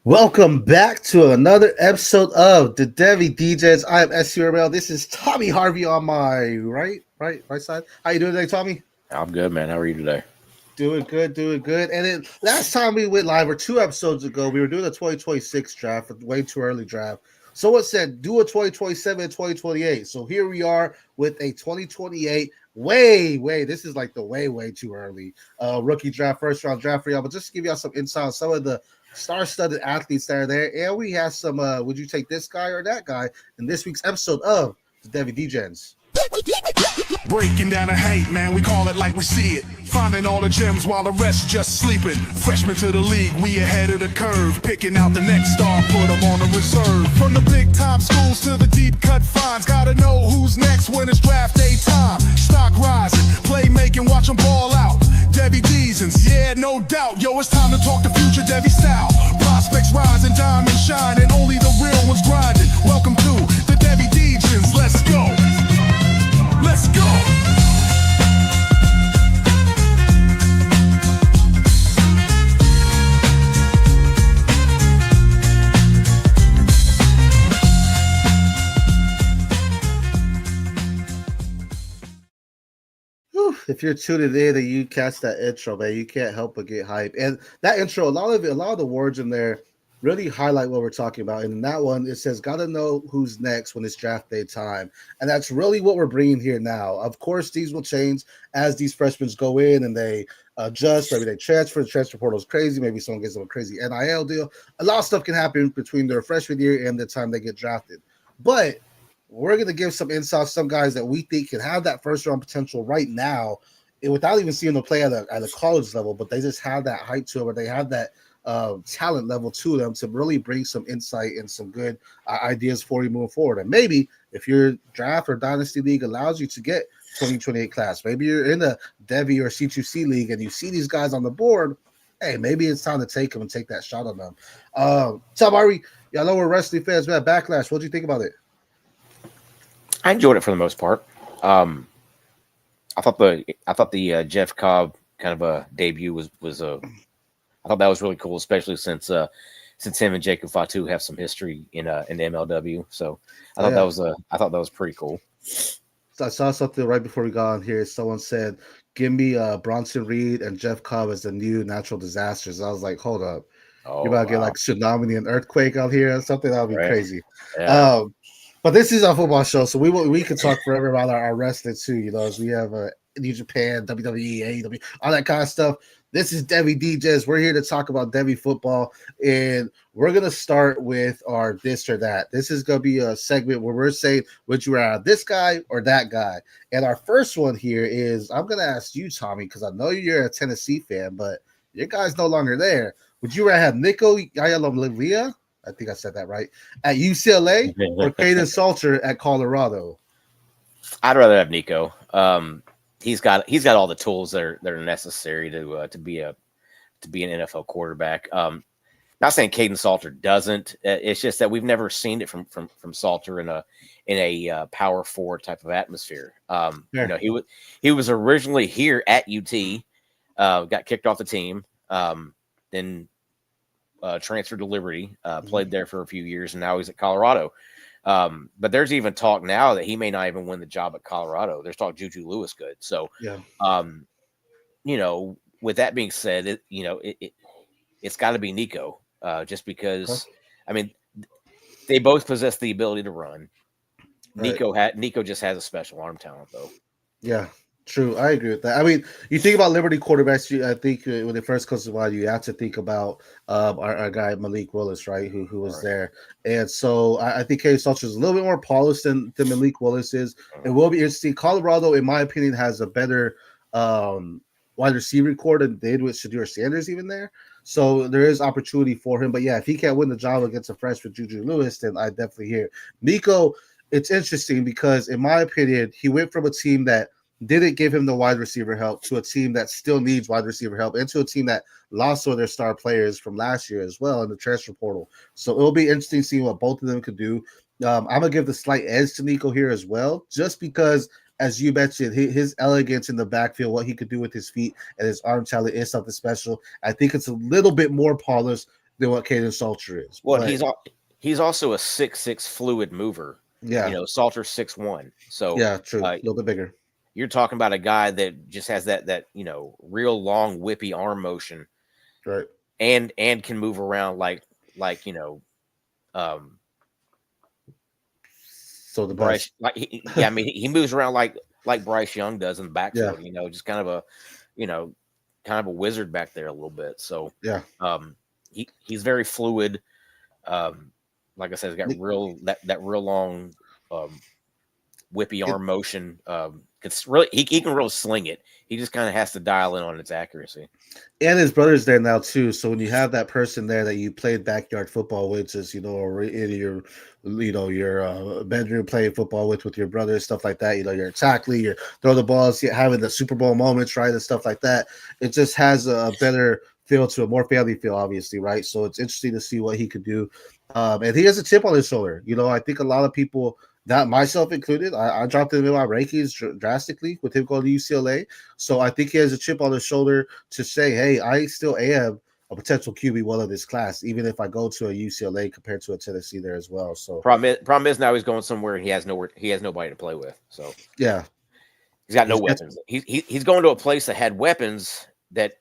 Welcome back to another episode of the Devy Degens. I am SURL. This is Tommy Harvey on my right side. How you doing today, Tommy? I'm good, man. How are you today? Doing good, doing good. And then last time we went live, or 2 episodes ago, we were doing a 2026 draft, a way too early draft. Someone said do a 2027 and 2028. So here we are with a 2028. Way, this is like the way too early rookie draft, first round draft for y'all. But just to give y'all some insight on some of the star-studded athletes that are there, and we have some. Would you take this guy or that guy in this week's episode of the Devy Degens? Breaking down the hate, man, we call it like we see it. Finding all the gems while the rest just sleeping. Freshmen to the league, we ahead of the curve. Picking out the next star, put them on the reserve. From the big time schools to the deep cut finds. Gotta know who's next when it's draft day time. Stock rising, playmaking, watch them ball out. Devy Degens, yeah, no doubt. Yo, it's time to talk the future Devy style. Prospects rising, diamonds shine, and only the real ones grinding. Welcome to the Devy Degens, let's go. Let's go! If you're tuning in and you catch that intro, man, you can't help but get hype. And that intro, a lot of the words in there really highlight what we're talking about. And in that one, it says, "Gotta know who's next when it's draft day time," and that's really what we're bringing here now. Of course, these will change as these freshmen go in and they adjust. Maybe they transfer. The transfer portal is crazy. Maybe someone gets them a crazy NIL deal. A lot of stuff can happen between their freshman year and the time they get drafted. But we're going to give some insights, some guys that we think can have that first round potential right now, without even seeing them play at a college level, but they just have that height to it, or they have that talent level to them to really bring some insight and some good ideas for you moving forward. And maybe if your draft or dynasty league allows you to get 2028 class, maybe you're in a Devy or C2C league and you see these guys on the board, hey, maybe it's time to take them and take that shot on them. Tom, y'all know we're wrestling fans. We had Backlash. What do you think about it? I enjoyed it for the most part. I thought the Jeff Cobb kind of a debut was I thought that was really cool, especially since him and Jacob Fatu have some history in the MLW. So I thought that was pretty cool. So I saw something right before we got on here. Someone said, "Give me Bronson Reed and Jeff Cobb as the new natural disasters." I was like, "Hold up, you're about to get like tsunami and earthquake out here or something? That would be crazy." Yeah. But this is our football show, so we can talk forever about our wrestling too. You know, as we have New Japan, WWE, AEW, all that kind of stuff. This is Devy Degens. We're here to talk about Devy football, and we're gonna start with our this or that. This is gonna be a segment where we're saying, would you rather this guy or that guy? And our first one here is, I'm gonna ask you, Tommy, because I know you're a Tennessee fan, but your guy's no longer there. Would you rather have Nico Iamaleava, I think I said that right, at UCLA, or Kaiden Salter at Colorado? I'd rather have Nico. He's got all the tools that are necessary to be an NFL quarterback. Not saying Kaiden Salter doesn't. It's just that we've never seen it from Salter in a power forward type of atmosphere. You know, he was originally here at UT, got kicked off the team, then transferred to Liberty, played there for a few years, and now he's at Colorado. But there's even talk now that he may not even win the job at Colorado. There's talk Juju Lewis could. So, you know, with that being said, it's got to be Nico, just because. I mean, they both possess the ability to run. Right. Nico just has a special arm talent, though. Yeah, true. I agree with that. I mean, you think about Liberty quarterbacks. I think when it first comes to mind, you have to think about our guy Malik Willis, right? Who was there, and so I think Kaiden Salter is a little bit more polished than Malik Willis is. It will be interesting. Colorado, in my opinion, has a better wide receiver core than they did with Shedeur Sanders even there. So there is opportunity for him. But yeah, if he can't win the job against a freshman Juju Lewis, then I definitely hear Nico. It's interesting because, in my opinion, he went from a team that didn't give him the wide receiver help to a team that still needs wide receiver help, and to a team that lost all their star players from last year as well in the transfer portal. So it'll be interesting seeing what both of them could do. I'm going to give the slight edge to Nico here as well, just because, as you mentioned, his elegance in the backfield, what he could do with his feet and his arm talent is something special. I think it's a little bit more polished than what Kaiden Salter is. Well, But he's also a 6'6" fluid mover. yeah, Salter's 6'1". So yeah, true, a little bit bigger. You're talking about a guy that just has that real long whippy arm motion, Right. and can move around like So the Bryce. best. I mean, he moves around like Bryce Young does in the backfield. Yeah. Just kind of a wizard back there a little bit. So Yeah. He's very fluid. Like I said, he's got that real long whippy arm motion. It's really he can really sling it. He just kind of has to dial in on its accuracy. And his brother's there now too. So when you have that person there that you played backyard football with, just or in your bedroom playing football with your brother, stuff like that. You're tackling, you're throw the balls, you're having the Super Bowl moments, right, and stuff like that. It just has a better feel to it, more family feel, obviously, right? So it's interesting to see what he could do. And he has a chip on his shoulder. I think a lot of people, not myself included, I dropped him in my rankings drastically with him going to UCLA. So I think he has a chip on his shoulder to say, hey, I still am a potential QB1 of this class, even if I go to a UCLA compared to a Tennessee there as well. So problem is now he's going somewhere and he has nobody to play with. So yeah, he's got no weapons. He's going to a place that had weapons that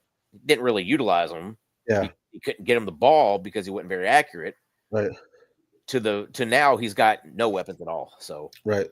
didn't really utilize them. Yeah, he couldn't get him the ball because he wasn't very accurate. Right. To now he's got no weapons at all. So right.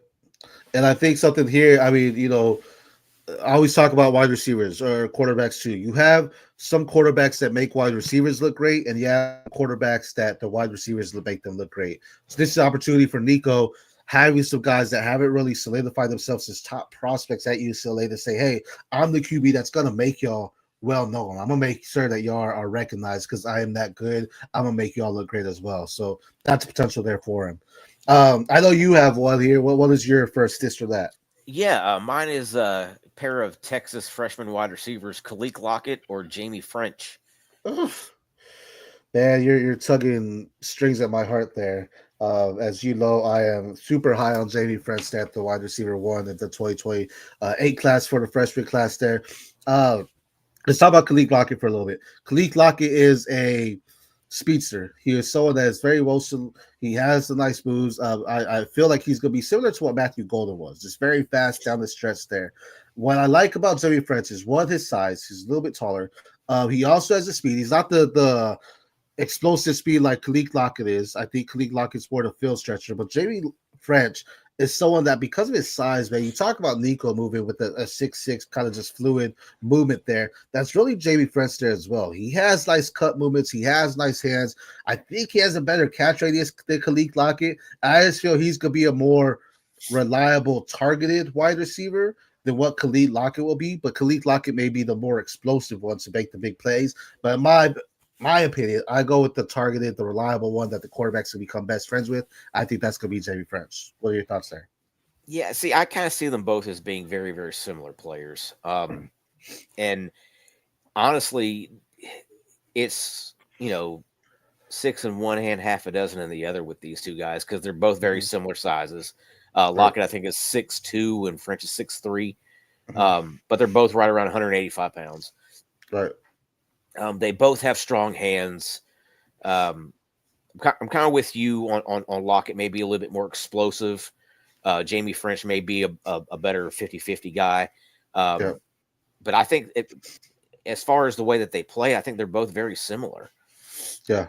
And I think something here, I mean, I always talk about wide receivers or quarterbacks too. You have some quarterbacks that make wide receivers look great, and you have quarterbacks that the wide receivers make them look great. So this is an opportunity for Nico, having some guys that haven't really solidified themselves as top prospects at UCLA to say, hey, I'm the QB that's going to make y'all well known. I'm going to make sure that y'all are recognized because I am that good. I'm going to make y'all look great as well. So that's potential there for him. I know you have one here. What is your first diss for that? Yeah, mine is a pair of Texas freshman wide receivers, Lockett or Jamie Ffrench. Oof. Man, you're tugging strings at my heart there. As you know, I am super high on Jamie Ffrench at the wide receiver 1 at the 2028 class for the freshman class there. Let's talk about Lockett for a little bit. Lockett is a speedster. He is someone that is very well. He has the nice moves. I feel like he's going to be similar to what Matthew Golden was, just very fast down the stretch there. What I like about Jamie Ffrench is his size. He's a little bit taller. He also has the speed. He's not the explosive speed like Lockett is. I think Lockett's more the field stretcher, but Jamie Ffrench is someone that, because of his size, man, you talk about Nico moving with a 6'6", kind of just fluid movement there. That's really Jamie Ffrench there as well. He has nice cut movements. He has nice hands. I think he has a better catch radius than Lockett. I just feel he's going to be a more reliable, targeted wide receiver than what Lockett will be. But Lockett may be the more explosive one to make the big plays. But in my opinion, I go with the targeted, the reliable one that the quarterbacks will become best friends with. I think that's going to be Jamie Ffrench. What are your thoughts there? Yeah, see, I kind of see them both as being very, very similar players. And honestly, it's, 6 in one hand, half a dozen in the other with these two guys because they're both very similar sizes. Lockett, I think, is 6'2", and Ffrench is 6'3". But they're both right around 185 pounds. Right. They both have strong hands. I'm kind of with you on Lockett, maybe a little bit more explosive. Jamie Ffrench may be a better 50-50 guy. But I think as far as the way that they play, I think they're both very similar. Yeah.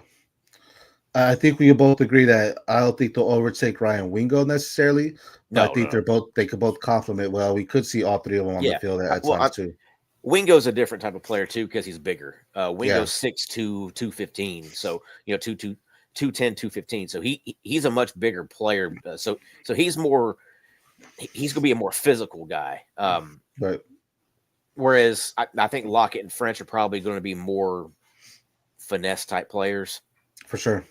I think we both agree that I don't think they'll overtake Ryan Wingo necessarily. But I think they could both complement well. We could see all three of them on the field at times too. Wingo's a different type of player too because he's bigger. Wingo's 6'2", 215. So 210, 215. So he's a much bigger player. So he's gonna be a more physical guy. Right. Whereas I think Lockett and Ffrench are probably going to be more finesse type players. For sure.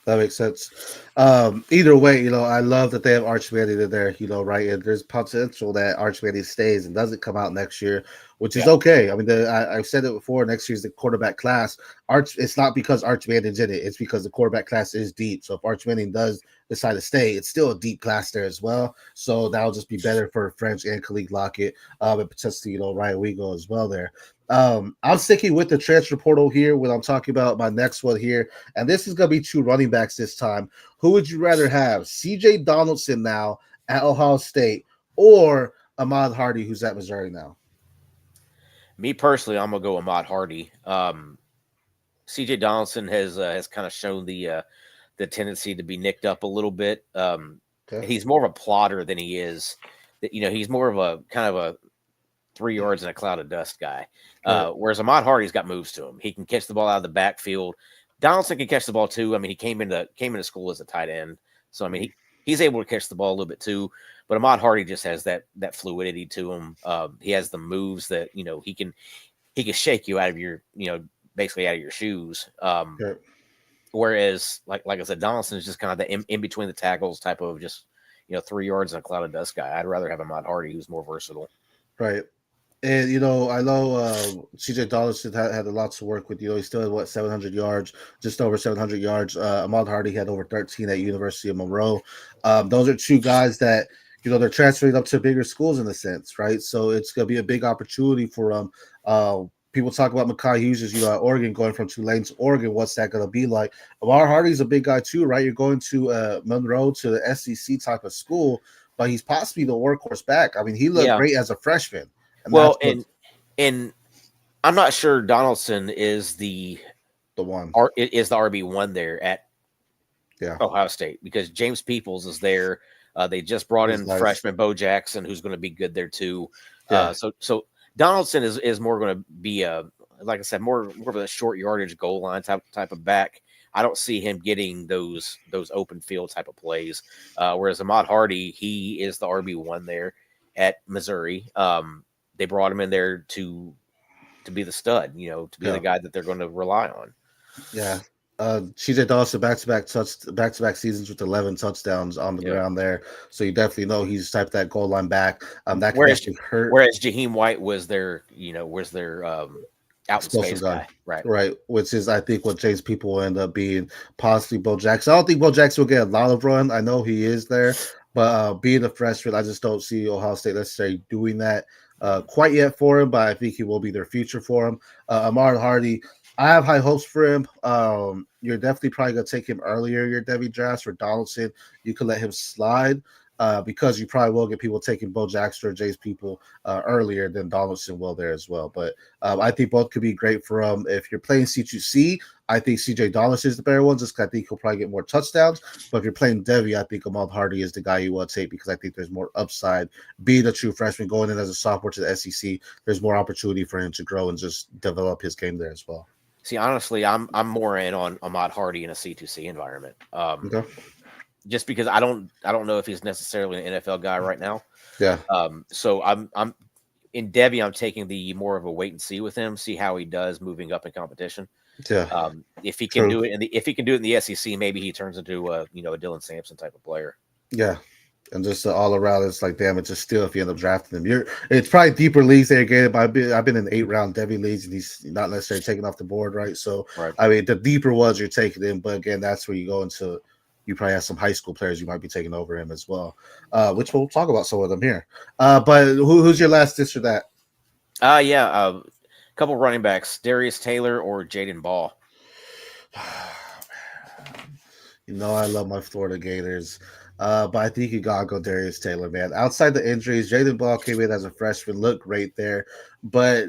That makes sense. Either way, I love that they have Arch Manning in there, right? And there's potential that Arch Manning stays and doesn't come out next year, which is okay. I mean, I've said it before. Next year's the quarterback class. It's not because Arch Manning's in it. It's because the quarterback class is deep. So if Arch Manning does decide to stay, it's still a deep class there as well. So that'll just be better for Ffrench and Khalid Lockett, and potentially Ryan Weagle as well there. I'm sticking with the transfer portal here when I'm talking about my next one here, and this is going to be 2 running backs this time. Who would you rather have, CJ Donaldson now at Ohio State, or Ahmad Hardy, who's at Missouri now? Me personally, I'm gonna go Ahmad Hardy. CJ Donaldson has kind of shown the tendency to be nicked up a little bit. Okay. He's more of a plotter than he is. He's more of a kind of a 3 yards in a cloud of dust guy. Whereas Ahmad Hardy's got moves to him. He can catch the ball out of the backfield. Donaldson can catch the ball too. I mean, he came into school as a tight end, so I mean he's able to catch the ball a little bit too. But Ahmad Hardy just has that fluidity to him. He has the moves that he can shake you out of your basically out of your shoes. Sure. Whereas like I said, Donaldson is just kind of the in between the tackles type of just 3 yards in a cloud of dust guy. I'd rather have Ahmad Hardy, who's more versatile. Right. And, I know CJ Donaldson had a lot to work with. He still had, 700 yards, just over 700 yards. Ahmad Hardy had over 13 at University of Monroe. Those are 2 guys that, they're transferring up to bigger schools in a sense, right? So it's going to be a big opportunity for them. People talk about Mekhi Hughes, at Oregon, going from Tulane to Oregon. What's that going to be like? Ahmad Hardy's a big guy too, right? You're going to Monroe, to the SEC type of school, but he's possibly the workhorse back. I mean, he looked great as a freshman. And I'm not sure Donaldson is the one is the RB1 there at Ohio State, because James Peoples is there. They just brought in freshman Bo Jackson, who's going to be good there too. Yeah. So Donaldson is more going to be like I said, more of a short yardage goal line type of back. I don't see him getting those open field type of plays. Whereas Ahmad Hardy, he is the RB1 there at Missouri. They brought him in there to be the stud, to be the guy that they're going to rely on. Yeah. CJ Donaldson back-to-back seasons with 11 touchdowns on the ground there. So you definitely know he's type that goal line back. That can actually hurt. Whereas Jaheim White was their out in space guy. Right. Which is, I think, what James People will end up being, possibly Bo Jackson. I don't think Bo Jackson will get a lot of run. I know he is there, but being a freshman, I just don't see Ohio State necessarily doing that quite yet for him, but I think he will be their future for him. Ahmad Hardy, I have high hopes for him. You're definitely probably going to take him earlier your Devy drafts. For Donaldson, you could let him slide because you probably will get people taking Bo Jackson or Jay's People earlier than Donaldson will there as well. But I think both could be great for him. If you're playing C2C, I think CJ Donaldson is the better one, just because I think he'll probably get more touchdowns. But if you're playing Devy, I think Ahmad Hardy is the guy you want to take, because I think there's more upside. Being a true freshman, going in as a sophomore to the SEC, there's more opportunity for him to grow and just develop his game there as well. See, honestly, I'm more in on Ahmad Hardy in a C2C environment. Okay. Just because I don't know if he's necessarily an NFL guy right now. Yeah. So I'm in Devy. I'm taking the more of a wait and see with him, see how he does moving up in competition. Yeah. If he can do it in the SEC, maybe he turns into a Dylan Sampson type of player. Yeah. And just all around, it's like, damn, it's just still, if you end up drafting him, it's probably deeper leagues there again. But I've been in 8-round Devy leagues, and he's not necessarily taken off the board, right? So, I mean, the deeper ones you're taking in, but again, that's where you go into. You probably have some high school players you might be taking over him as well, which we'll talk about some of them here. But who's your last this or that? A couple running backs, Darius Taylor or Jaden Baugh. I love my Florida Gators. But I think you gotta go Darius Taylor, man. Outside the injuries, Jaden Baugh came in as a freshman, looked great there. But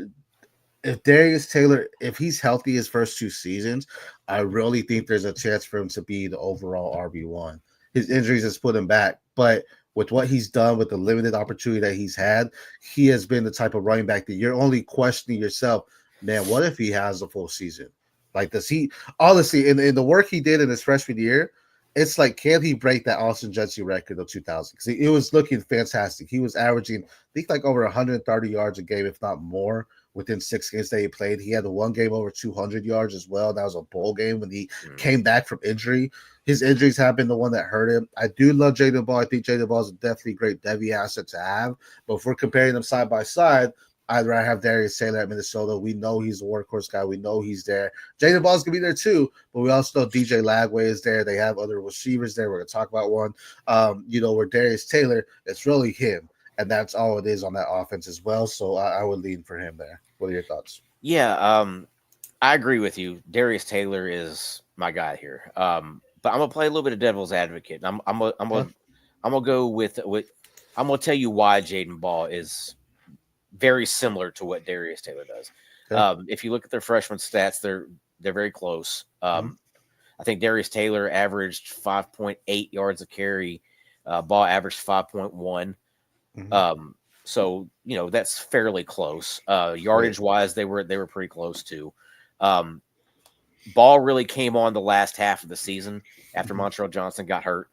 if Darius Taylor, if he's healthy his first 2 seasons, I really think there's a chance for him to be the overall RB1. His injuries has put him back, but with what he's done, with the limited opportunity that he's had, he has been the type of running back that you're only questioning yourself, man, what if he has a full season? Like, does he, honestly, in the work he did in his freshman year, it's like, can he break that Austin Judge record of 2000? Because it was looking fantastic. He was averaging, I think, like over 130 yards a game, if not more, within 6 games that he played. He had the one game over 200 yards as well. That was a bowl game when he came back from injury. His injuries have been the one that hurt him. I do love Jaden Baugh. I think Jaden Baugh is a definitely great Devy asset to have. But if we're comparing them side by side, I'd rather have Darius Taylor at Minnesota. We know he's a workhorse guy. We know he's there. Jaden Ball's going to be there too, but we also know DJ Lagway is there. They have other receivers there. We're going to talk about one. Where Darius Taylor, it's really him, and that's all it is on that offense as well. So I would lean for him there. What are your thoughts? Yeah, I agree with you. Darius Taylor is my guy here. But I'm gonna play a little bit of devil's advocate. I'm gonna go with I'm gonna tell you why Jaden Baugh is very similar to what Darius Taylor does. Okay. If you look at their freshman stats, they're very close. I think Darius Taylor averaged 5.8 yards a carry. Baugh averaged 5.1. So that's fairly close. Yardage wise, they were pretty close too. Baugh really came on the last half of the season after Montreal Johnson got hurt.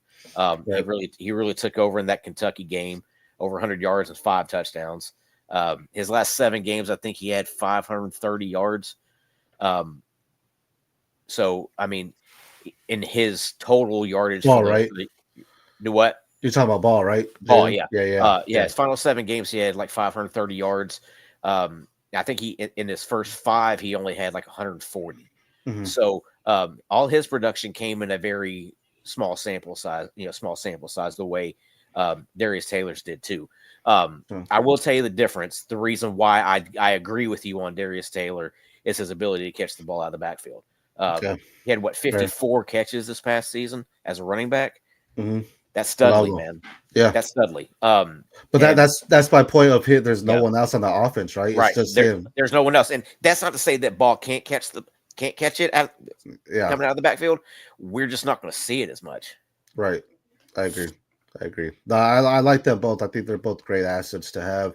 He really took over in that Kentucky game, over 100 yards and 5 touchdowns. His last 7 games, I think he had 530 yards. So I mean, in his total yardage, right? Do what? You're talking about Baugh, right? Baugh, yeah. His final 7 games, he had like 530 yards. I think he in his first 5, he only had like 140. So all his production came in a very small sample size, the way Darius Taylor's did too. I will tell you the difference. The reason why I agree with you on Darius Taylor is his ability to catch the ball out of the backfield. He had 54 catches this past season as a running back. That's Studley, man. Yeah, that's Studley. But that's my point of here. There's no one else on the offense, right? Right. It's just him. There's no one else, and that's not to say that Baugh can't catch it coming out of the backfield. We're just not going to see it as much. Right. I agree. No, I like them both. I think they're both great assets to have.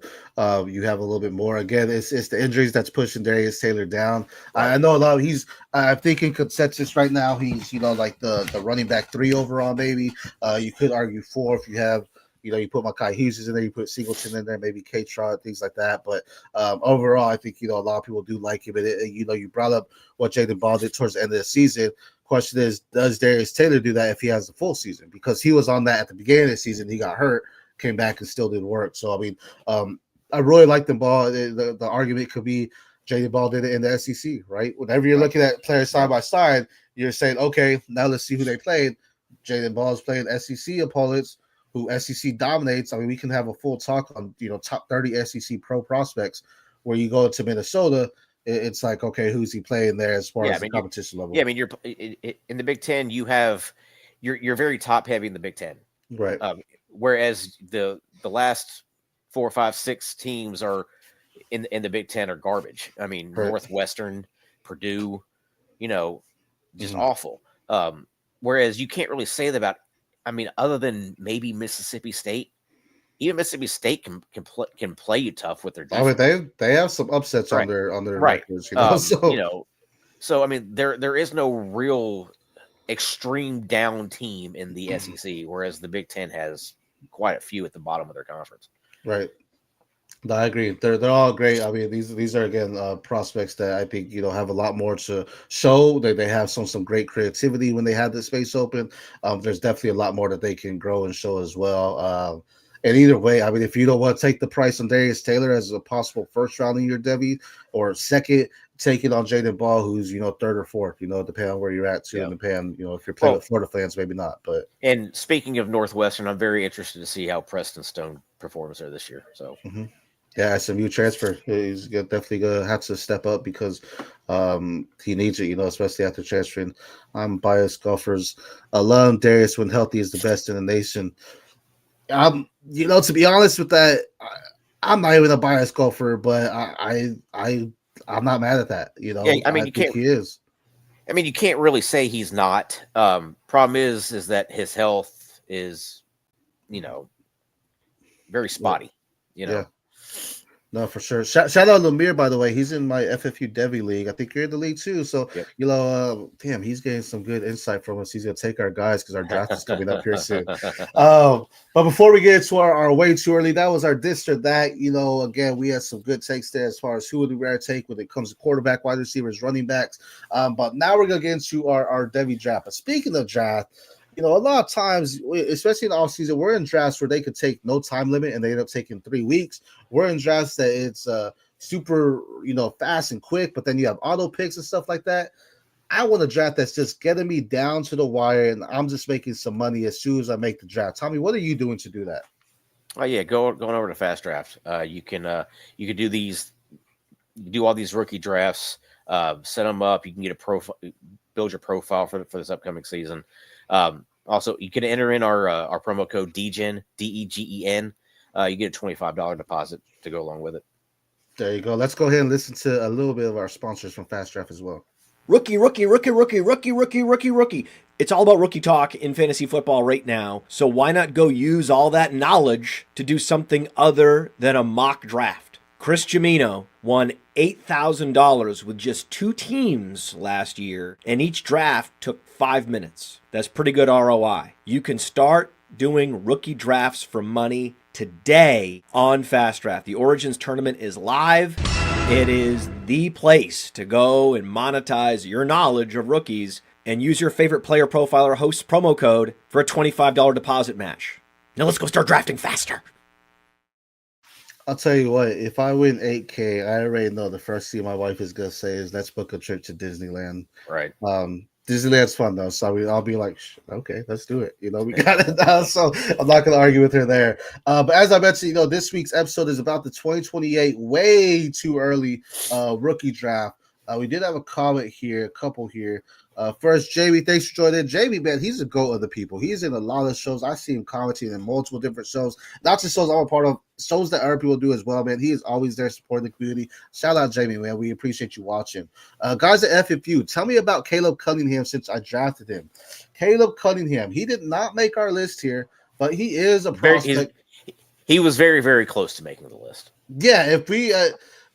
You have a little bit more. Again, it's the injuries that's pushing Darius Taylor down. Right. I know a lot of I'm thinking consensus right now. He's like the running back 3 overall, maybe. You could argue 4 if you have. You put Makai Hughes in there, you put Singleton in there, maybe K-Trot, things like that. But overall, I think a lot of people do like him. And you brought up what Jaden Baugh did towards the end of the season. Question is, does Darius Taylor do that if he has the full season? Because he was on that at the beginning of the season. He got hurt, came back, and still didn't work. So, I mean, I really like the Baugh. The argument could be Jaden Baugh did it in the SEC, right? Whenever you're looking at players side by side, you're saying, okay, now let's see who they played. Jaden Baugh is playing SEC opponents who SEC dominates. I mean, we can have a full talk on, top 30 SEC pro prospects where you go to Minnesota. It's like, okay, who's he playing there as far as the competition level? Yeah, I mean, you're in the Big Ten. You're very top heavy in the Big Ten, right? Whereas the last 4, 5, 6 teams are in the Big Ten are garbage. I mean, right. Northwestern, Purdue, just awful. Whereas you can't really say that about. I mean, other than maybe Mississippi State. Even Mississippi State can play you tough with their defense. I mean, they have some upsets on their records, So I mean, there is no real extreme down team in the SEC, whereas the Big Ten has quite a few at the bottom of their conference. Right. No, I agree. They're all great. I mean, these are again prospects that I think have a lot more to show. They have some great creativity when they have the space open. There's definitely a lot more that they can grow and show as well. And either way, I mean, if you don't want to take the price on Darius Taylor as a possible first round in your Devy, or second, take it on Jaden Baugh, who's 3rd or 4th, depending on where you're at too, and depending, if you're playing with Florida fans, maybe not. But speaking of Northwestern, I'm very interested to see how Preston Stone performs there this year. So yeah, SMU transfer. He's definitely gonna have to step up because he needs it, especially after transferring. I'm biased golfers. Alum Darius, when healthy, is the best in the nation. To be honest with that, I'm not even a biased golfer, but I'm not mad at that. Yeah, I mean, he is. I mean, you can't really say he's not. Problem is that his health is, very spotty. Yeah. No, for sure. Shout out Lamar, by the way. He's in my FFU Devy League. I think you're in the league too. So, damn, he's getting some good insight from us. He's going to take our guys because our draft is coming up here soon. But before we get into our way too early, that was our this or that. Again, we had some good takes there as far as who would we rather take when it comes to quarterback, wide receivers, running backs. But now we're going to get into our Devy draft. But speaking of draft, a lot of times, especially in the offseason, we're in drafts where they could take no time limit and they end up taking 3 weeks. We're in drafts that it's super, fast and quick, but then you have auto picks and stuff like that. I want a draft that's just getting me down to the wire, and I'm just making some money as soon as I make the draft. Tommy, what are you doing to do that? Oh yeah, going over to Fast Draft. You can do these, do all these rookie drafts, set them up. You can get a profile, build your profile for this upcoming season. Also, you can enter in our promo code DEGEN, DEGEN. You get a $25 deposit to go along with it. There you go. Let's go ahead and listen to a little bit of our sponsors from Fast Draft as well. Rookie. It's all about rookie talk in fantasy football right now. So why not go use all that knowledge to do something other than a mock draft? Chris Jimino won $8,000 with just 2 teams last year, and each draft took 5 minutes. That's pretty good ROI. You can start doing rookie drafts for money today on Fast Draft. The Origins tournament is live. It is the place to go and monetize your knowledge of rookies and use your favorite player profiler host promo code for a $25 deposit match. Now let's go start drafting faster. I'll tell you what, if I win $8K, I already know the first thing my wife is going to say is, let's book a trip to Disneyland. Right. Disneyland's fun though, so I'll be like, okay, let's do it. We got it now, so I'm not going to argue with her there. But as I mentioned, this week's episode is about the 2028 way too early rookie draft. We did have a comment here, a couple here. First, Jamie, thanks for joining in. Jamie, man, he's a GOAT of the people. He's in a lot of shows. I see him commenting in multiple different shows, not just shows I'm a part of, shows that other people do as well, man. He is always there supporting the community. Shout out, Jamie, man. We appreciate you watching. Guys at FFU, tell me about Caleb Cunningham since I drafted him. Caleb Cunningham, he did not make our list here, but he is a prospect. He was very, very close to making the list. Yeah, if we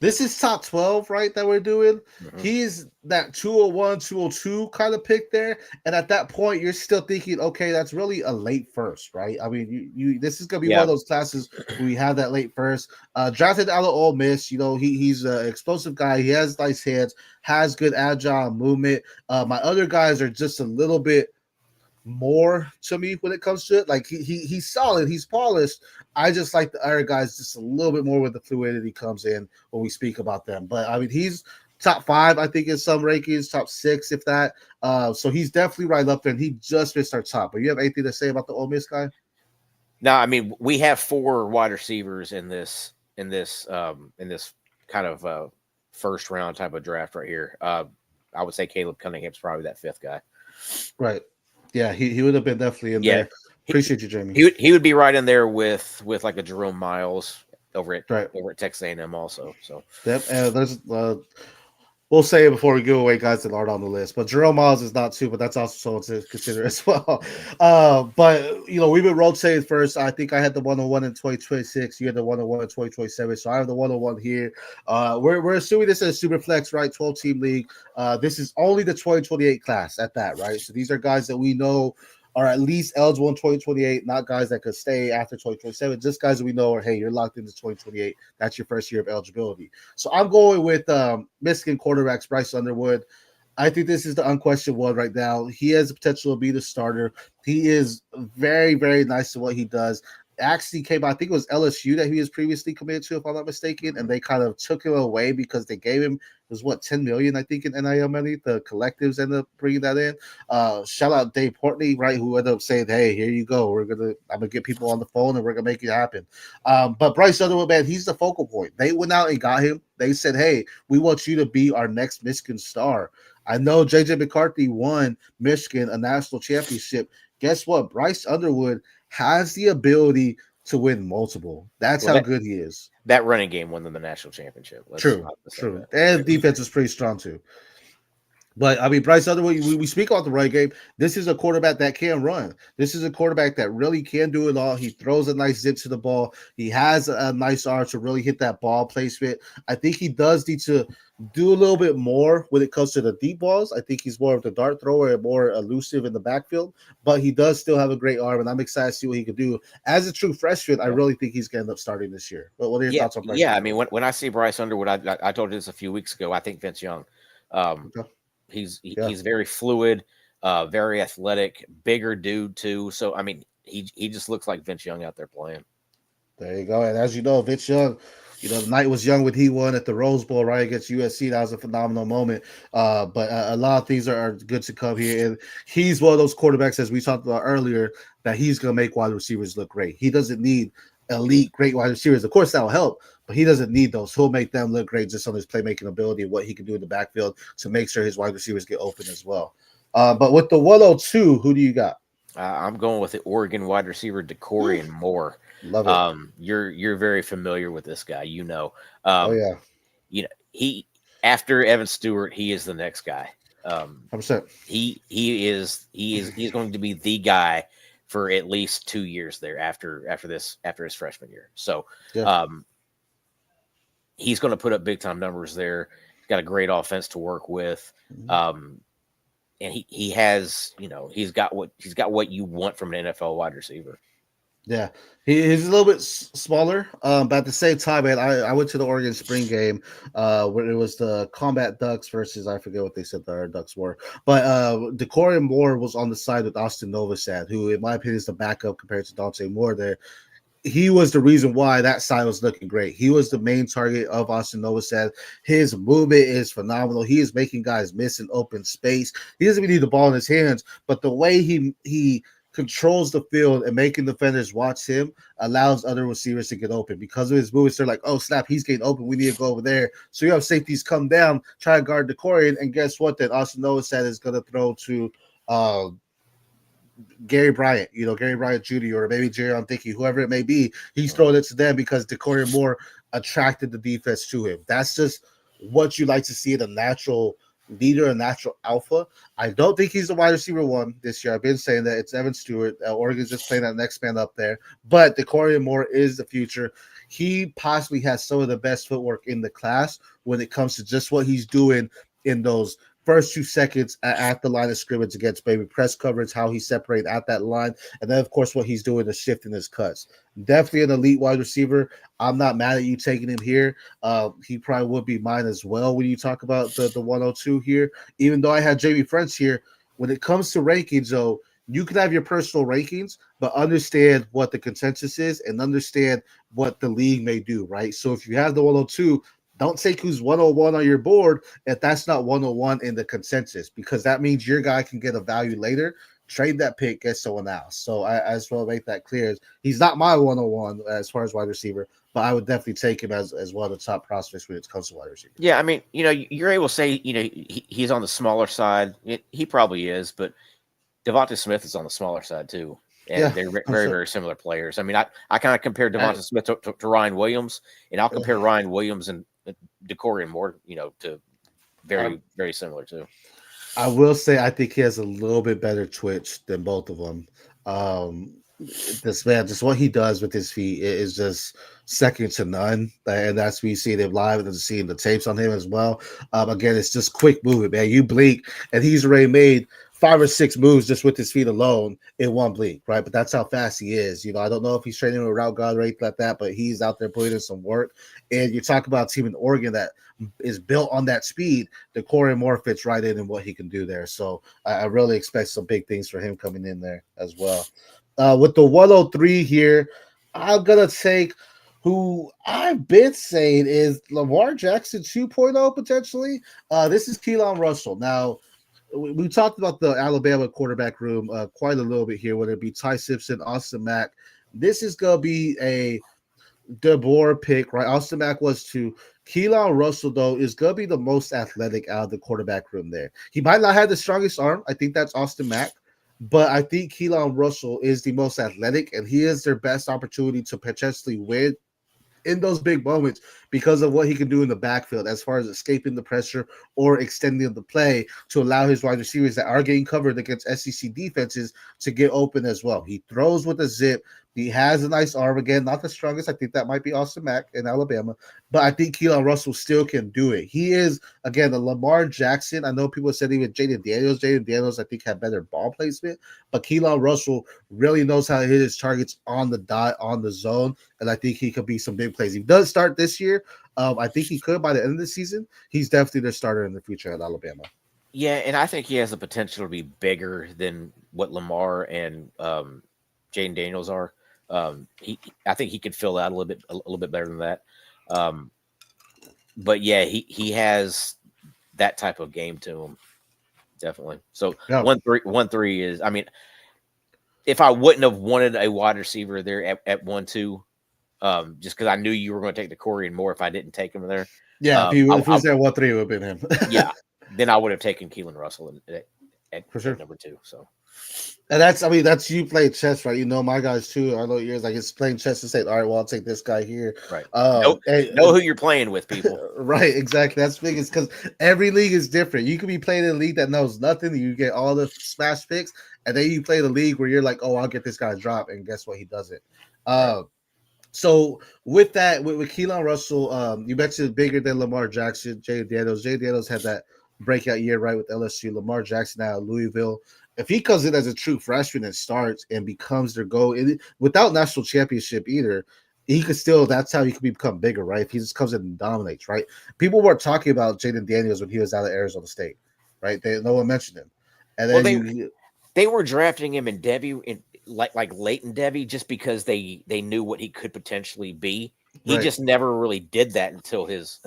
this is top 12, right, that we're doing. Mm-hmm. He's that 201, 202 kind of pick there. And at that point, you're still thinking, okay, that's really a late first, right? I mean, you this is going to be one of those classes where we have that late first. Drafted out of Ole Miss, he's an explosive guy. He has nice hands, has good agile movement. My other guys are just a little bit more to me when it comes to it. Like he's solid, he's polished. I just like the other guys just a little bit more where the fluidity comes in when we speak about them. But I mean, he's top 5, I think, in some rankings, top 6, if that. So he's definitely right up there, and he just missed our top. But you have anything to say about the Ole Miss guy? No, I mean, we have 4 wide receivers in this kind of first round type of draft right here. I would say Caleb Cunningham's probably that 5th guy. Right. Yeah, he would have been definitely in there. Appreciate you, Jamie. He would be right in there with like a Jerome Miles over at Texas A&M also. So there's we'll say it before we go away, guys that aren't on the list. But Jerome Miles is not too, but that's also someone to consider as well. But we've been rotating first. I think I had the 101 in 2026. You had the 101 in 2027. So I have the 101 here. We're assuming this is a super flex, right? 12-team league. This is only the 2028 class at that, right? So these are guys that we know are at least eligible in 2028, not guys that could stay after 2027, just guys that we know are, hey, you're locked into 2028. That's your first year of eligibility. So I'm going with Michigan quarterbacks Bryce Underwood. I think this is the unquestioned one right now. He has the potential to be the starter. He is very, very nice to what he does. Actually came out, I think it was LSU that he was previously committed to, if I'm not mistaken, and they kind of took him away because they gave him, $10 million, I think, in NIL money. The collectives ended up bringing that in. Shout out Dave Portney, right, who ended up saying, hey, here you go. I'm gonna get people on the phone and we're gonna make it happen. But Bryce Underwood, man, he's the focal point. They went out and got him. They said, hey, we want you to be our next Michigan star. I know JJ McCarthy won Michigan a national championship. Guess what? Bryce Underwood has the ability to win multiple. That's how good he is. That running game won them the national championship. True. And defense is pretty strong too. But, I mean, Bryce Underwood, we speak about the running game. This is a quarterback that can run. This is a quarterback that really can do it all. He throws a nice zip to the ball. He has a nice arm to really hit that ball placement. I think he does need to do a little bit more when it comes to the deep balls. I think he's more of the dart thrower and more elusive in the backfield. But he does still have a great arm, and I'm excited to see what he can do. As a true freshman, I really think he's going to end up starting this year. But what are your thoughts on Bryce? Yeah, I mean, when I see Bryce Underwood, I told you this a few weeks ago, I think Vince Young. Okay. He's very fluid, very athletic, bigger dude too. So I mean, he just looks like Vince Young out there playing. There you go. And as you know, Vince Young, The night was young when he won at the Rose Bowl right against USC. That was a phenomenal moment. But a lot of things are good to come here, and he's one of those quarterbacks, as we talked about earlier, that he's going to make wide receivers look great. He doesn't need elite, great wide receivers. Of course, that will help, but he doesn't need those. He'll make them look great just on his playmaking ability and what he can do in the backfield to make sure his wide receivers get open as well. But with the 102, who do you got? I'm going with the Oregon wide receiver Decorian Moore. Love it. You're very familiar with this guy, Oh yeah, he after Evan Stewart, he is the next guy. 100%. He's going to be the guy for at least 2 years there after his freshman year. So Yeah. he's going to put up big time numbers there. He's got a great offense to work with. And he has, he's got what you want from an NFL wide receiver. Yeah, he's a little bit smaller, but at the same time, man, I went to the Oregon spring game where it was the Combat Ducks versus, I forget what they said the Ducks were, but Decorian Moore was on the side with Austin Novosad, who in my opinion is the backup compared to Dante Moore there. He was the reason why that side was looking great. He was the main target of Austin Novosad. His movement is phenomenal. He is making guys miss in open space. He doesn't even need the ball in his hands, but the way he controls the field and making defenders watch him allows other receivers to get open. Because of his movements, they're like, oh, snap, he's getting open. We need to go over there. So you have safeties come down, try to guard the Decorian, and guess what? That Austin Novosad is going to throw to Gary Bryant, Gary Bryant Jr. or maybe Jaron Dickey, whoever it may be. He's throwing it to them because Decorian Moore attracted the defense to him. That's just what you like to see in a natural leader, a natural alpha. I don't think he's the wide receiver one this year. I've been saying that. It's Evan Stewart. Oregon's just playing that next man up there. But Decorian Moore is the future. He possibly has some of the best footwork in the class when it comes to just what he's doing in those first 2 seconds at the line of scrimmage against baby press coverage, how he separates at that line, and then, of course, what he's doing to shift in his cuts. Definitely an elite wide receiver. I'm not mad at you taking him here. He probably would be mine as well when you talk about the 102 here, even though I had Ffrench here. When it comes to rankings, though, you can have your personal rankings, but understand what the consensus is and understand what the league may do, right? So if you have the 102, don't take who's 101 on your board if that's not 101 in the consensus, because that means your guy can get a value later. Trade that pick, get someone else. So I just want to make that clear. He's not my 101 as far as wide receiver, but I would definitely take him as one of the top prospects when it comes to wide receiver. Yeah, I mean, you're able to say, he's on the smaller side. He probably is, but Devonta Smith is on the smaller side too. And they're very, very similar players. I mean, I kind of compare Devonta Smith to Ryan Williams, and I'll compare Ryan Williams and Decorian Moore, to very, very similar too. I will say I think he has a little bit better twitch than both of them. This man, just what he does with his feet is just second to none, and that's we see him live and seeing the tapes on him as well. Again, it's just quick movement, man. You blink, and he's already made 5 or 6 moves just with his feet alone in one blink, right? But that's how fast he is. I don't know if he's training with a route guard or anything like that, but he's out there putting in some work. And you talk about a team in Oregon that is built on that speed. Decorian Moore fits right in what he can do there. So I really expect some big things for him coming in there as well. With the 103 here, I'm going to take who I've been saying is Lamar Jackson 2.0 potentially. This is Keelan Russell. Now, we talked about the Alabama quarterback room quite a little bit here, whether it be Ty Simpson, Austin Mack. This is going to be a DeBoer pick, right? Austin Mack was 2. Keelan Russell, though, is going to be the most athletic out of the quarterback room there. He might not have the strongest arm. I think that's Austin Mack. But I think Keelan Russell is the most athletic, and he is their best opportunity to potentially win in those big moments because of what he can do in the backfield as far as escaping the pressure or extending the play to allow his wide receivers that are getting covered against SEC defenses to get open as well. He throws with a zip. He has a nice arm. Again, not the strongest. I think that might be Austin Mack in Alabama. But I think Keelan Russell still can do it. He is, again, a Lamar Jackson. I know people said even Jaden Daniels. Jaden Daniels, I think, had better ball placement. But Keelan Russell really knows how to hit his targets on the dot, on the zone. And I think he could be some big plays. He does start this year. I think he could by the end of the season. He's definitely their starter in the future at Alabama. Yeah, and I think he has the potential to be bigger than what Lamar and Jaden Daniels are. I think he could fill out a little bit better than that. But yeah, he has that type of game to him, definitely. So Yeah. 1-3 is. I mean, if I wouldn't have wanted a wide receiver there at 1-2, just because I knew you were going to take the Corey and more if I didn't take him there. Yeah, if he was there 1-3, it would have been him. Yeah, then I would have taken Keelan Russell at For sure. number 2. So, and that's you playing chess, right? You know my guys too. I know yours. Like it's playing chess to say, all right, well, I'll take this guy here. Right. Know who you're playing with, people. Right, exactly. That's big. It's because every league is different. You could be playing in a league that knows nothing. You get all the smash picks, and then you play the league where you're like, oh, I'll get this guy drop, and guess what? He doesn't. So with that, with Keelan Russell, you mentioned bigger than Lamar Jackson, Jaden Daniels. Jaden Daniels had that breakout year, right, with LSU. Lamar Jackson out of Louisville. If he comes in as a true freshman and starts and becomes their goal, without national championship either, he could still, that's how he could become bigger, right? If he just comes in and dominates, right? People were talking about Jaden Daniels when he was out of Arizona State, right? No one mentioned him. And then they were drafting him in Devy, like late in Devy, just because they knew what he could potentially be. He just never really did that until his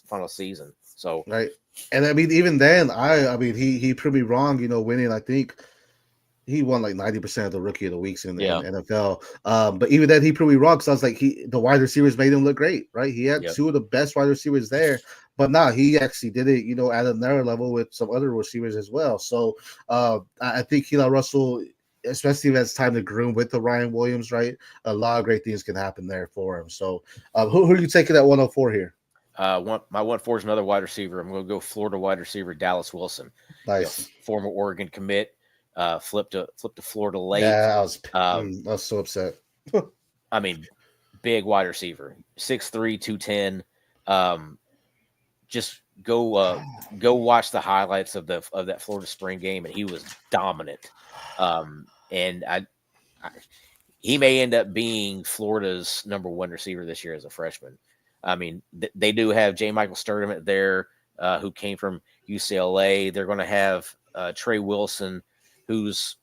final season. So right. And I mean, even then, I mean, he proved me wrong, winning. I think he won like 90% of the rookie of the weeks in the NFL. But even then, he proved me wrong because I was like, the wide receivers made him look great, right? He had two of the best wide receivers there, but he actually did it, at another level with some other receivers as well. So I think Keelan Russell, especially if it's time to groom with the Ryan Williams, right? A lot of great things can happen there for him. So who are you taking at 104 here? My 1-4 is another wide receiver. I'm going to go Florida wide receiver Dallas Wilson. Nice. Former Oregon commit, flipped to Florida late. Yeah, I was so upset. I mean, big wide receiver, 6'3", 210. Just go watch the highlights of that Florida spring game, and he was dominant. And he may end up being Florida's number 1 receiver this year as a freshman. I mean, they do have J. Michael Sturdivant there, who came from UCLA. They're going to have Trey Wilson, who's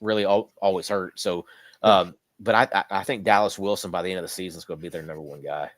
really always hurt. So, but I think Dallas Wilson by the end of the season is going to be their number 1 guy.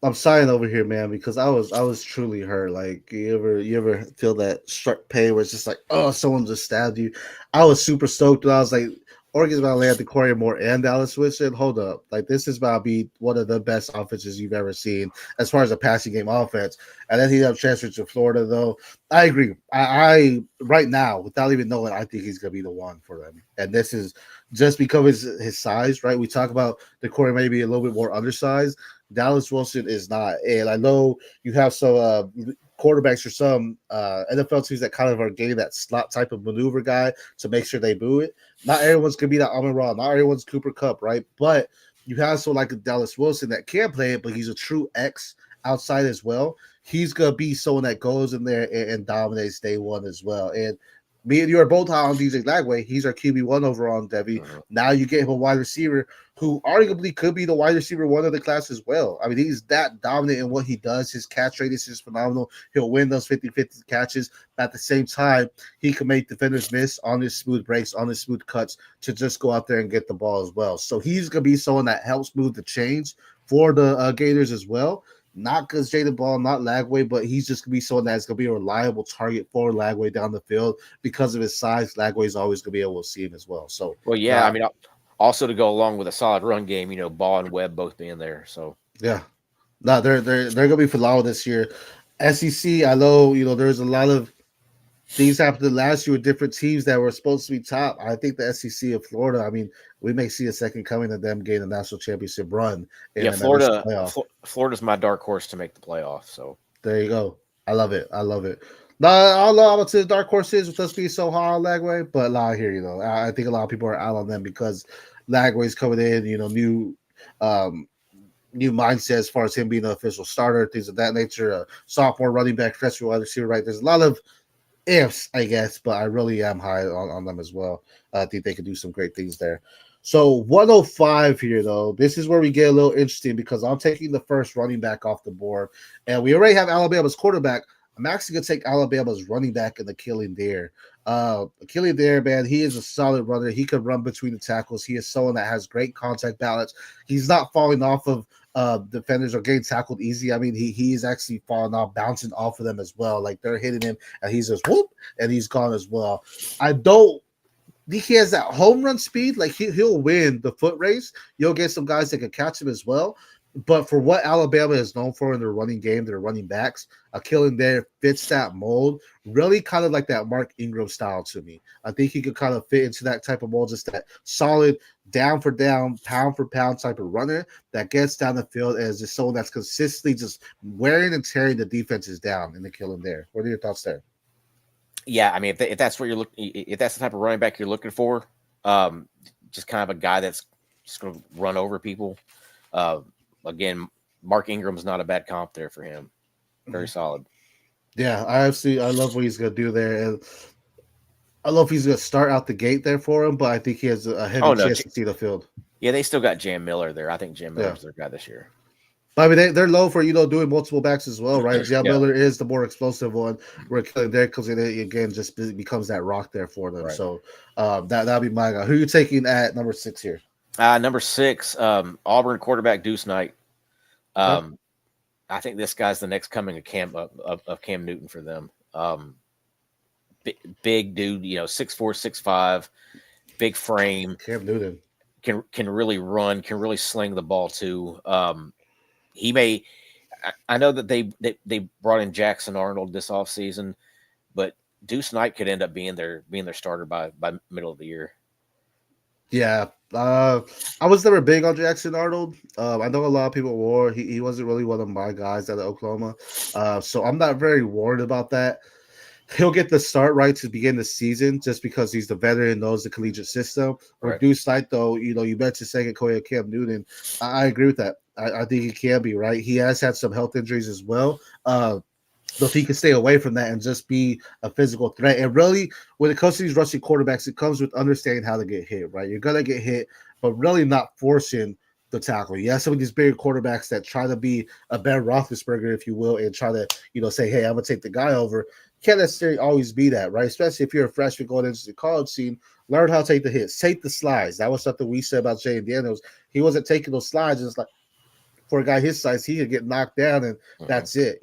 I'm sighing over here, man, because I was truly hurt. Like you ever feel that sharp pain where it's just like, oh, someone just stabbed you. I was super stoked, and I was like, Oregon's about to lay out the Corey Moore and Dallas Wilson. Hold up. Like, this is about to be one of the best offenses you've ever seen as far as a passing game offense. And then he got transferred to Florida, though. I agree. I right now, without even knowing, I think he's going to be the one for them. And this is just because of his size, right? We talk about the Corey maybe a little bit more undersized. Dallas Wilson is not. And I know you have some quarterbacks or some NFL teams that kind of are getting that slot type of maneuver guy to make sure they boo it. Not everyone's going to be that Amon-Ra. Not everyone's Cooper Kupp, right? But you have someone like a Dallas Wilson that can play it, but he's a true X outside as well. He's going to be someone that goes in there and dominates day one as well. And me and you are both high on DJ Lagway. He's our QB1 overall on Devy. Now you get him a wide receiver who arguably could be the wide receiver 1 of the class as well. I mean, he's that dominant in what he does. His catch rate is just phenomenal. He'll win those 50-50 catches. At the same time, he can make defenders miss on his smooth breaks, on his smooth cuts to just go out there and get the ball as well. So he's going to be someone that helps move the chains for the Gators as well. Not because Jaden Ball, not Lagway, but he's just going to be someone that's going to be a reliable target for Lagway down the field because of his size. Lagway is always going to be able to see him as well. So, well, yeah, I mean, also to go along with a solid run game, Ball and Webb both being there. So, yeah, no, they're going to be phenomenal this year. SEC, I know, there's a lot of things happened last year with different teams that were supposed to be top. I think the SEC of Florida, I mean, we may see a second coming of them getting a national championship run. Yeah, Florida's my dark horse to make the playoff. So there you go. I love it. No, I don't know how much the dark horse is with us being so high on Lagway, but I hear you though. I think a lot of people are out on them because Lagway's coming in, new mindset as far as him being an official starter, things of that nature. Sophomore running back, freshman wide receiver, right? There's a lot of ifs, I guess, but I really am high on them as well. I think they could do some great things there. So 105 here, though. This is where we get a little interesting because I'm taking the first running back off the board, and we already have Alabama's quarterback. I'm actually gonna take Alabama's running back in the Killing Dare. Killing Dare, man, he is a solid runner. He can run between the tackles. He is someone that has great contact balance. He's not falling off of defenders or getting tackled easy. I mean, he's actually falling off, bouncing off of them as well. Like they're hitting him, and he's just whoop, and he's gone as well. I don't. He has that home run speed. Like he'll win the foot race. You'll get some guys that can catch him as well. But for what Alabama is known for in their running game, their running backs, a Killing Dare fits that mold. Really kind of like that Mark Ingram style to me. I think he could kind of fit into that type of mold, just that solid down for down, pound for pound type of runner that gets down the field as just someone that's consistently just wearing and tearing the defenses down in the Killing Dare. What are your thoughts there? Yeah, I mean, if that's what you're looking, if that's the type of running back you're looking for, just kind of a guy that's just going to run over people. Again, Mark Ingram's not a bad comp there for him. Very solid. Yeah, I love what he's going to do there. And I don't know if he's going to start out the gate there for him, but I think he has a heavy chance to see the field. Yeah, they still got Jam Miller there. I think Jam Miller's their guy this year. But I mean, they're low for, doing multiple backs as well, right? Jam Miller is the more explosive one. We're Killing there because it, again, just becomes that rock there for them. Right. So that'll be my guy. Who are you taking at number 6 here? Number 6, Auburn quarterback Deuce Knight. I think this guy's the next coming of Cam Newton for them. Big dude, 6'4", 6'5", big frame. Cam Newton can really run, can really sling the ball too. He may. I know that they brought in Jackson Arnold this offseason, but Deuce Knight could end up being their starter by middle of the year. Yeah, I was never big on Jackson Arnold. I know a lot of people were. He wasn't really one of my guys out of Oklahoma, so I'm not very worried about that. He'll get the start right to begin the season just because he's the veteran, knows the collegiate system. Or Deuce Knight, though, you mentioned second Koya Cam Newton. I agree with that. I think he can be right. He has had some health injuries as well. So if he can stay away from that and just be a physical threat. And really, when it comes to these rushing quarterbacks, it comes with understanding how to get hit, right? You're going to get hit, but really not forcing the tackle. You have some of these bigger quarterbacks that try to be a Ben Roethlisberger, if you will, and try to, say, hey, I'm going to take the guy over. Can't necessarily always be that, right? Especially if you're a freshman going into the college scene, learn how to take the hits, take the slides. That was something we said about Jaden Daniels. He wasn't taking those slides. It's like, for a guy his size, he could get knocked down, and that's it.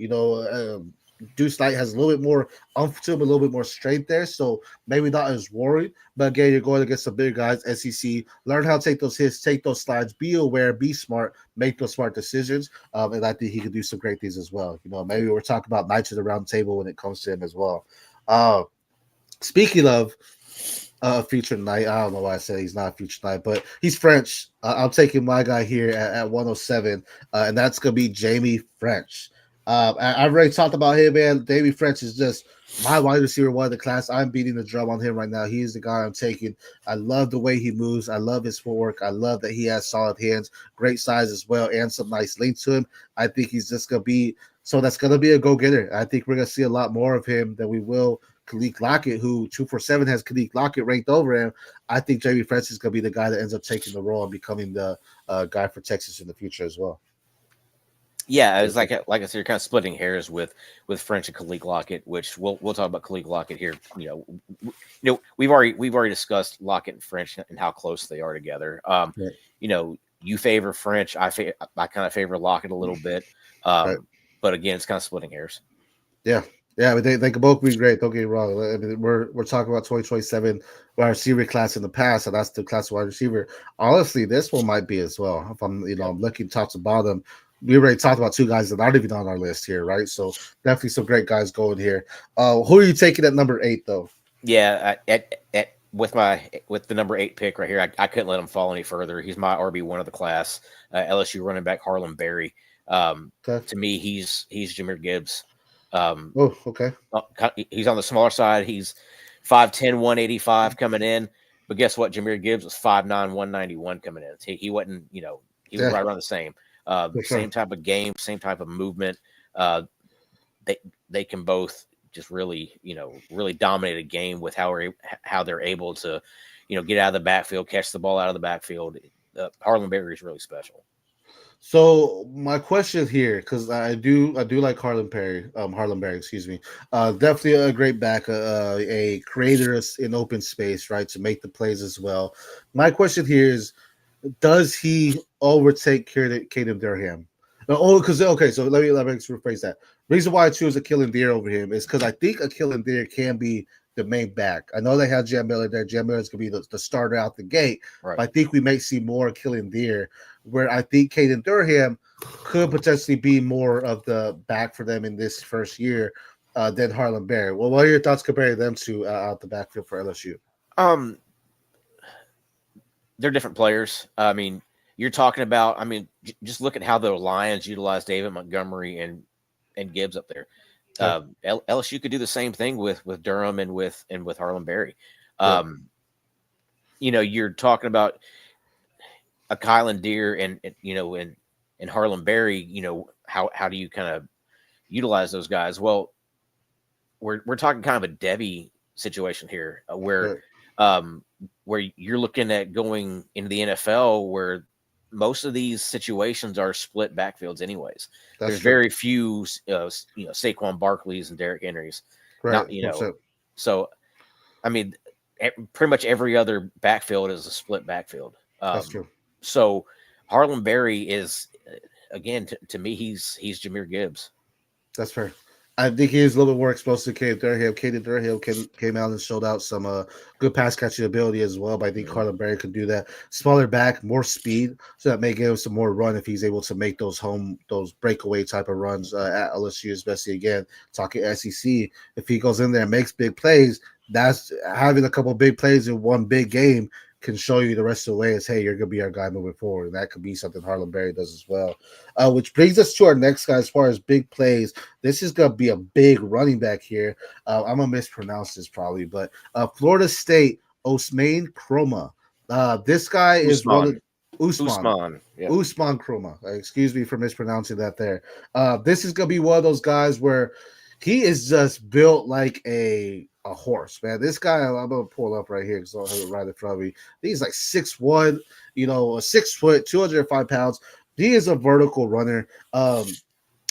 Deuce Knight has a little bit more oomph to him, a little bit more strength there, so maybe not as worried. But again, you're going against some big guys, SEC. Learn how to take those hits, take those slides, be aware, be smart, make those smart decisions. And I think he could do some great things as well. Maybe we're talking about Knights of the Round Table when it comes to him as well. Speaking of future Knight, I don't know why I said he's not a future Knight, but he's Ffrench. I'm taking my guy here at 107, and that's going to be Jamie Ffrench. I've already talked about him, man. Devy Ffrench is just my wide receiver one of the class. I'm beating the drum on him right now. He is the guy I'm taking. I love the way he moves. I love his footwork. I love that he has solid hands, great size as well, and some nice length to him. I think he's just going to be – so that's going to be a go-getter. I think we're going to see a lot more of him than we will Khalid Lockett, who 247 has Khalid Lockett ranked over him. I think Jamie Ffrench is going to be the guy that ends up taking the role and becoming the guy for Texas in the future as well. Yeah, it's like I said, you're kind of splitting hairs with Ffrench and Khalid Lockett, which we'll talk about Khalid Lockett here. We've already discussed Lockett and Ffrench and how close they are together. You favor Ffrench, I kind of favor Lockett a little bit, but again, it's kind of splitting hairs. Yeah, but they can both be great. Don't get me wrong. I mean, we're talking about 2027 wide receiver class in the past, and that's the class of wide receiver. Honestly, this one might be as well. If I'm looking top to bottom. We already talked about two guys that aren't even on our list here, right? So definitely some great guys going here. Who are you taking at number 8, though? Yeah, with the number 8 pick right here, I couldn't let him fall any further. He's my RB1 of the class. LSU running back Harlan Berry. To me, he's Jahmyr Gibbs. Okay. He's on the smaller side. He's 5'10", 185 coming in. But guess what? Jahmyr Gibbs was 5'9", 191 coming in. He wasn't, he was right around the same. Same type of game, same type of movement. They can both just really dominate a game with how they're able to, get out of the backfield, catch the ball out of the backfield. Harlan Berry is really special. So my question here, because I do like Harlem Berry, excuse me. Definitely a great back, a creator in open space, right, to make the plays as well. My question here is, does he overtake Kaiden Durham? Oh, because okay, so let me rephrase that. Reason why I choose Achille Deer over him is because I think Achille Deer can be the main back. I know they have Jam Miller there. Jam Miller is going to be the starter out the gate, Right. but I think we may see more Achille Deer, where I think Kaiden Durham could potentially be more of the back for them in this first year than Harlem Berry. Well, what are your thoughts comparing them to out the backfield for LSU? Um, they're different players. I mean, you're talking about. I mean, just look at how the Lions utilize David Montgomery and Gibbs up there. LSU could do the same thing with Durham and with Harlem Berry. You know, you're talking about a Kylan Deer and Harlem Berry. You know, how do you kind of utilize those guys? Well, we're talking kind of a Devy situation here, where you're looking at going into the NFL, where most of these situations are split backfields anyways. There's very few, Saquon Barkley's and Derrick Henry's. Right. So, I mean, pretty much every other backfield is a split backfield. That's true. So Harlem Berry is, again, to me, he's Jahmyr Gibbs. That's fair. I think he is a little bit more explosive than Kaiden Durham. Kaiden Durham came out and showed out some good pass catching ability as well. But I think Harlem Berry could do that. Smaller back, more speed, so that may give him some more run if he's able to make those breakaway type of runs at LSU, especially again talking SEC. If he goes in there and makes big plays, that's having a couple big plays in one big game can show you the rest of the way is, hey, you're going to be our guy moving forward. And that could be something Harlem Berry does as well. Which brings us to our next guy as far as big plays. This is going to be a big running back here. I'm going to mispronounce this probably, but Florida State, Osman Kroma. This guy is one of Usman Kroma. Excuse me for mispronouncing that there. This is going to be one of those guys where he is just built like a horse, man. This guy, I'm gonna pull up right here because I have it right in front of me. He's like 6'1", 6 foot, 205 pounds. He is a vertical runner. I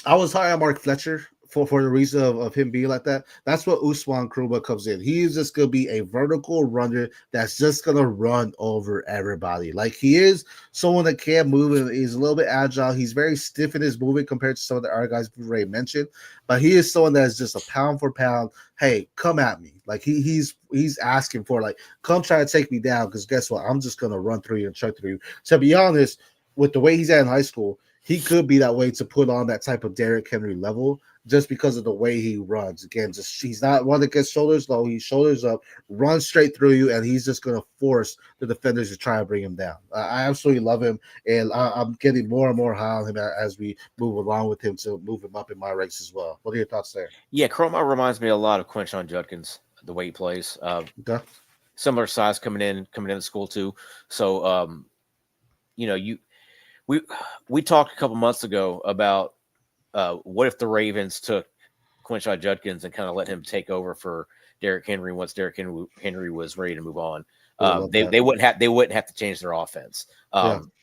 was high on Mark Fletcher for the reason of him being like that. That's what Usman Kruma comes in. He's just going to be a vertical runner that's just going to run over everybody. Like, he is someone that can move, and he's a little bit agile. He's very stiff in his movement compared to some of the other guys we've already mentioned, but he is someone that is just a pound for pound. Hey, come at me. Like, he's asking for, like, come try to take me down, because guess what? I'm just going to run through you and chuck through you. To be honest, with the way he's at in high school, he could be that way to put on that type of Derrick Henry level just because of the way he runs. Again, just he's not one that gets shoulders low. He shoulders up, runs straight through you, and he's just going to force the defenders to try and bring him down. I absolutely love him, and I'm getting more and more high on him as we move along with him to move him up in my ranks as well. What are your thoughts there? Yeah, Chroma reminds me a lot of Quinshon Judkins, the way he plays. Similar size coming into school too. So, we talked a couple months ago about what if the Ravens took Quinshon Judkins and kind of let him take over for Derrick Henry once Derrick Henry was ready to move on. They wouldn't have to change their offense.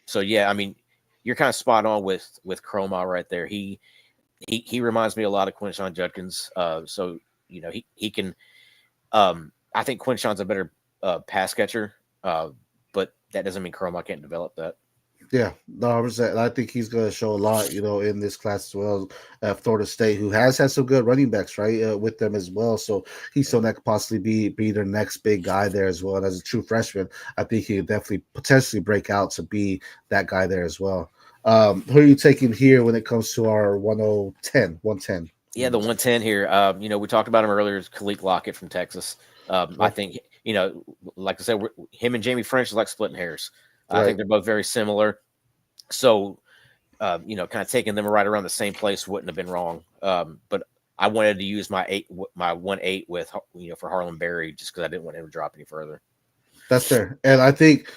So yeah, I mean, you're kind of spot on with Chroma right there. He reminds me a lot of Quinshon Judkins. So he can. I think Quinshon's a better pass catcher, but that doesn't mean Chroma can't develop that. Yeah, no, I think he's going to show a lot, in this class as well. Florida State, who has had some good running backs, right, with them as well. So he's someone that could possibly be their next big guy there as well. And as a true freshman, I think he could definitely potentially break out to be that guy there as well. Who are you taking here when it comes to our 110? Yeah, the 110 here. We talked about him earlier. It's Khalil Lockett from Texas. I think, like I said, him and Jamie Ffrench is like splitting hairs. I think they're both very similar. So, kind of taking them right around the same place wouldn't have been wrong. But I wanted to use my 1.8 with, for Harlem Berry just because I didn't want him to drop any further. That's fair. And I think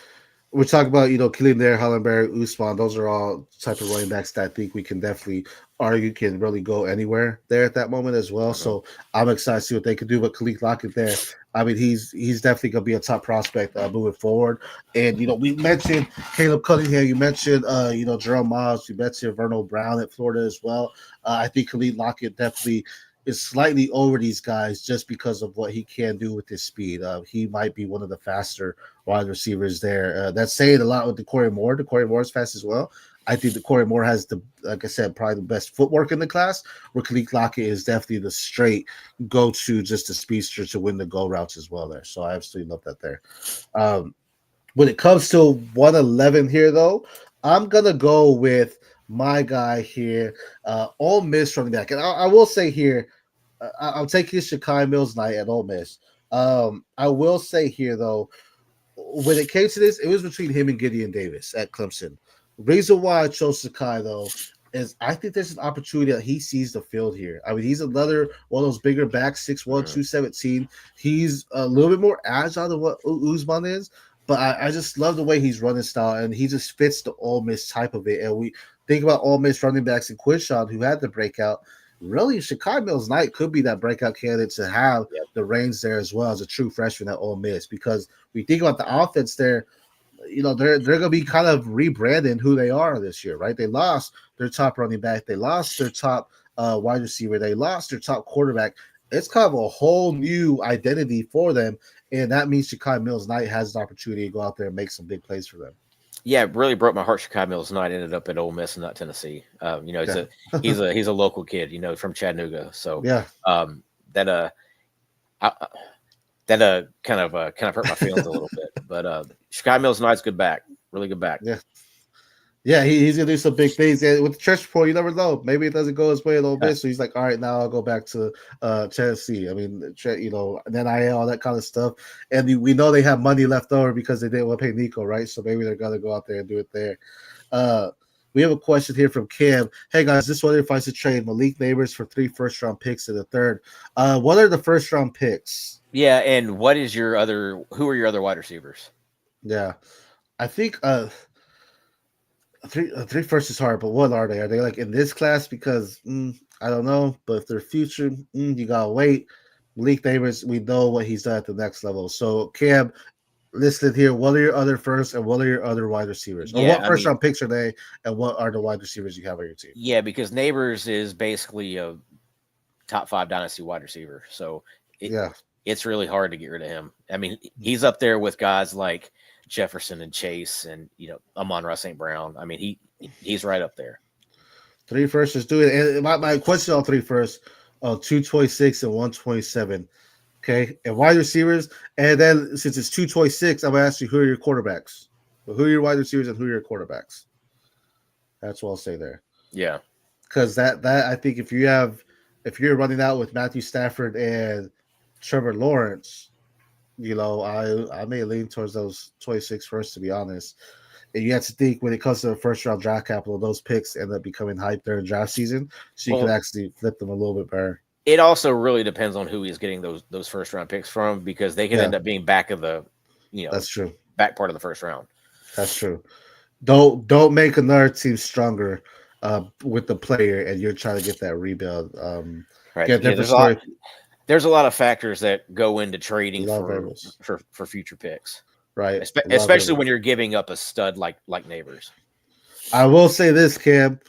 we talk about, Killian there, Harlem Berry, Usman. Those are all type of running backs that I think we can definitely or you can really go anywhere there at that moment as well. So I'm excited to see what they can do. But Khalid Lockett there, I mean, he's definitely going to be a top prospect moving forward. And, we mentioned Caleb Cunningham. You mentioned, Jerome Miles. You mentioned Vernal Brown at Florida as well. I think Khalid Lockett definitely is slightly over these guys just because of what he can do with his speed. He might be one of the faster wide receivers there. That's saying a lot with the Corey Moore. The Corey Moore is fast as well. I think the Corey Moore has like I said, probably the best footwork in the class, where Khalid Lockett is definitely the straight go-to, just a speedster to win the go routes as well there. So I absolutely love that there. When it comes to 111 here, though, I'm going to go with my guy here, Ole Miss running back. And I will say here, I'm taking Shakai Mills-Knight at Ole Miss. I will say here, though, when it came to this, it was between him and Gideon Davis at Clemson. Reason why I chose Sakai, though, is I think there's an opportunity that he sees the field here. I mean, he's another one of those bigger backs, 6'1", 217. He's a little bit more agile than what Usman is, but I just love the way he's running style, and he just fits the Ole Miss type of it. And we think about Ole Miss running backs in Quinshon, who had the breakout. Really, Shakai Mills-Knight could be that breakout candidate to have the reins there as well as a true freshman at Ole Miss, because we think about the offense there. They're going to be kind of rebranding who they are this year, right? They lost their top running back. They lost their top wide receiver. They lost their top quarterback. It's kind of a whole new identity for them, and that means Shakai Mills-Knight has an opportunity to go out there and make some big plays for them. Yeah, it really broke my heart. Shakai Mills-Knight ended up at Ole Miss and not Tennessee. He's a local kid, from Chattanooga. So yeah, that kind of hurt my feelings a little bit. But Shakai Mills-Knight's good back, really good back. Yeah, he's gonna do some big things. And with the transfer portal, you never know. Maybe it doesn't go his way a little bit. So he's like, all right, now I'll go back to Tennessee. I mean, then all that kind of stuff. And we know they have money left over because they didn't want to pay Nico, right? So maybe they're gonna go out there and do it there. We have a question here from Cam. Hey guys, this one if I should trade Malik Neighbors for 3 first-round picks in the third. What are the first-round picks? Yeah, and who are your other wide receivers? Yeah, I think three first is hard, but what are they? Are they like in this class? Because I don't know, but if they're future, you gotta wait. Malik Neighbors, we know what he's done at the next level. So Cam, listed here, what are your other first and what are your other wide receivers? Or what first round picks are they, and what are the wide receivers you have on your team? Yeah, because Neighbors is basically a top 5 dynasty wide receiver. So it's really hard to get rid of him. I mean, he's up there with guys like Jefferson and Chase and Amon-Ra St. Brown. I mean, he's right up there. 3 firsts, let's do it. And my question on 3 firsts, 226 and 127. Okay, and wide receivers, and then since it's 226, I'm gonna ask you who are your quarterbacks. Well, who are your wide receivers and who are your quarterbacks? That's what I'll say there. Yeah, because that I think if you're running out with Matthew Stafford and Trevor Lawrence, I may lean towards those 26 first, to be honest. And you have to think when it comes to the first round draft capital, those picks end up becoming hype during draft season, so you can actually flip them a little bit better. It also really depends on who he's getting those first round picks from, because they can end up being back of the, that's true, back part of the first round. That's true. Don't make another team stronger with the player, and you're trying to get that rebuild. Right. There's a lot of factors that go into trading for future picks. Right. Especially when you're giving up a stud like Neighbors. I will say this, Cam.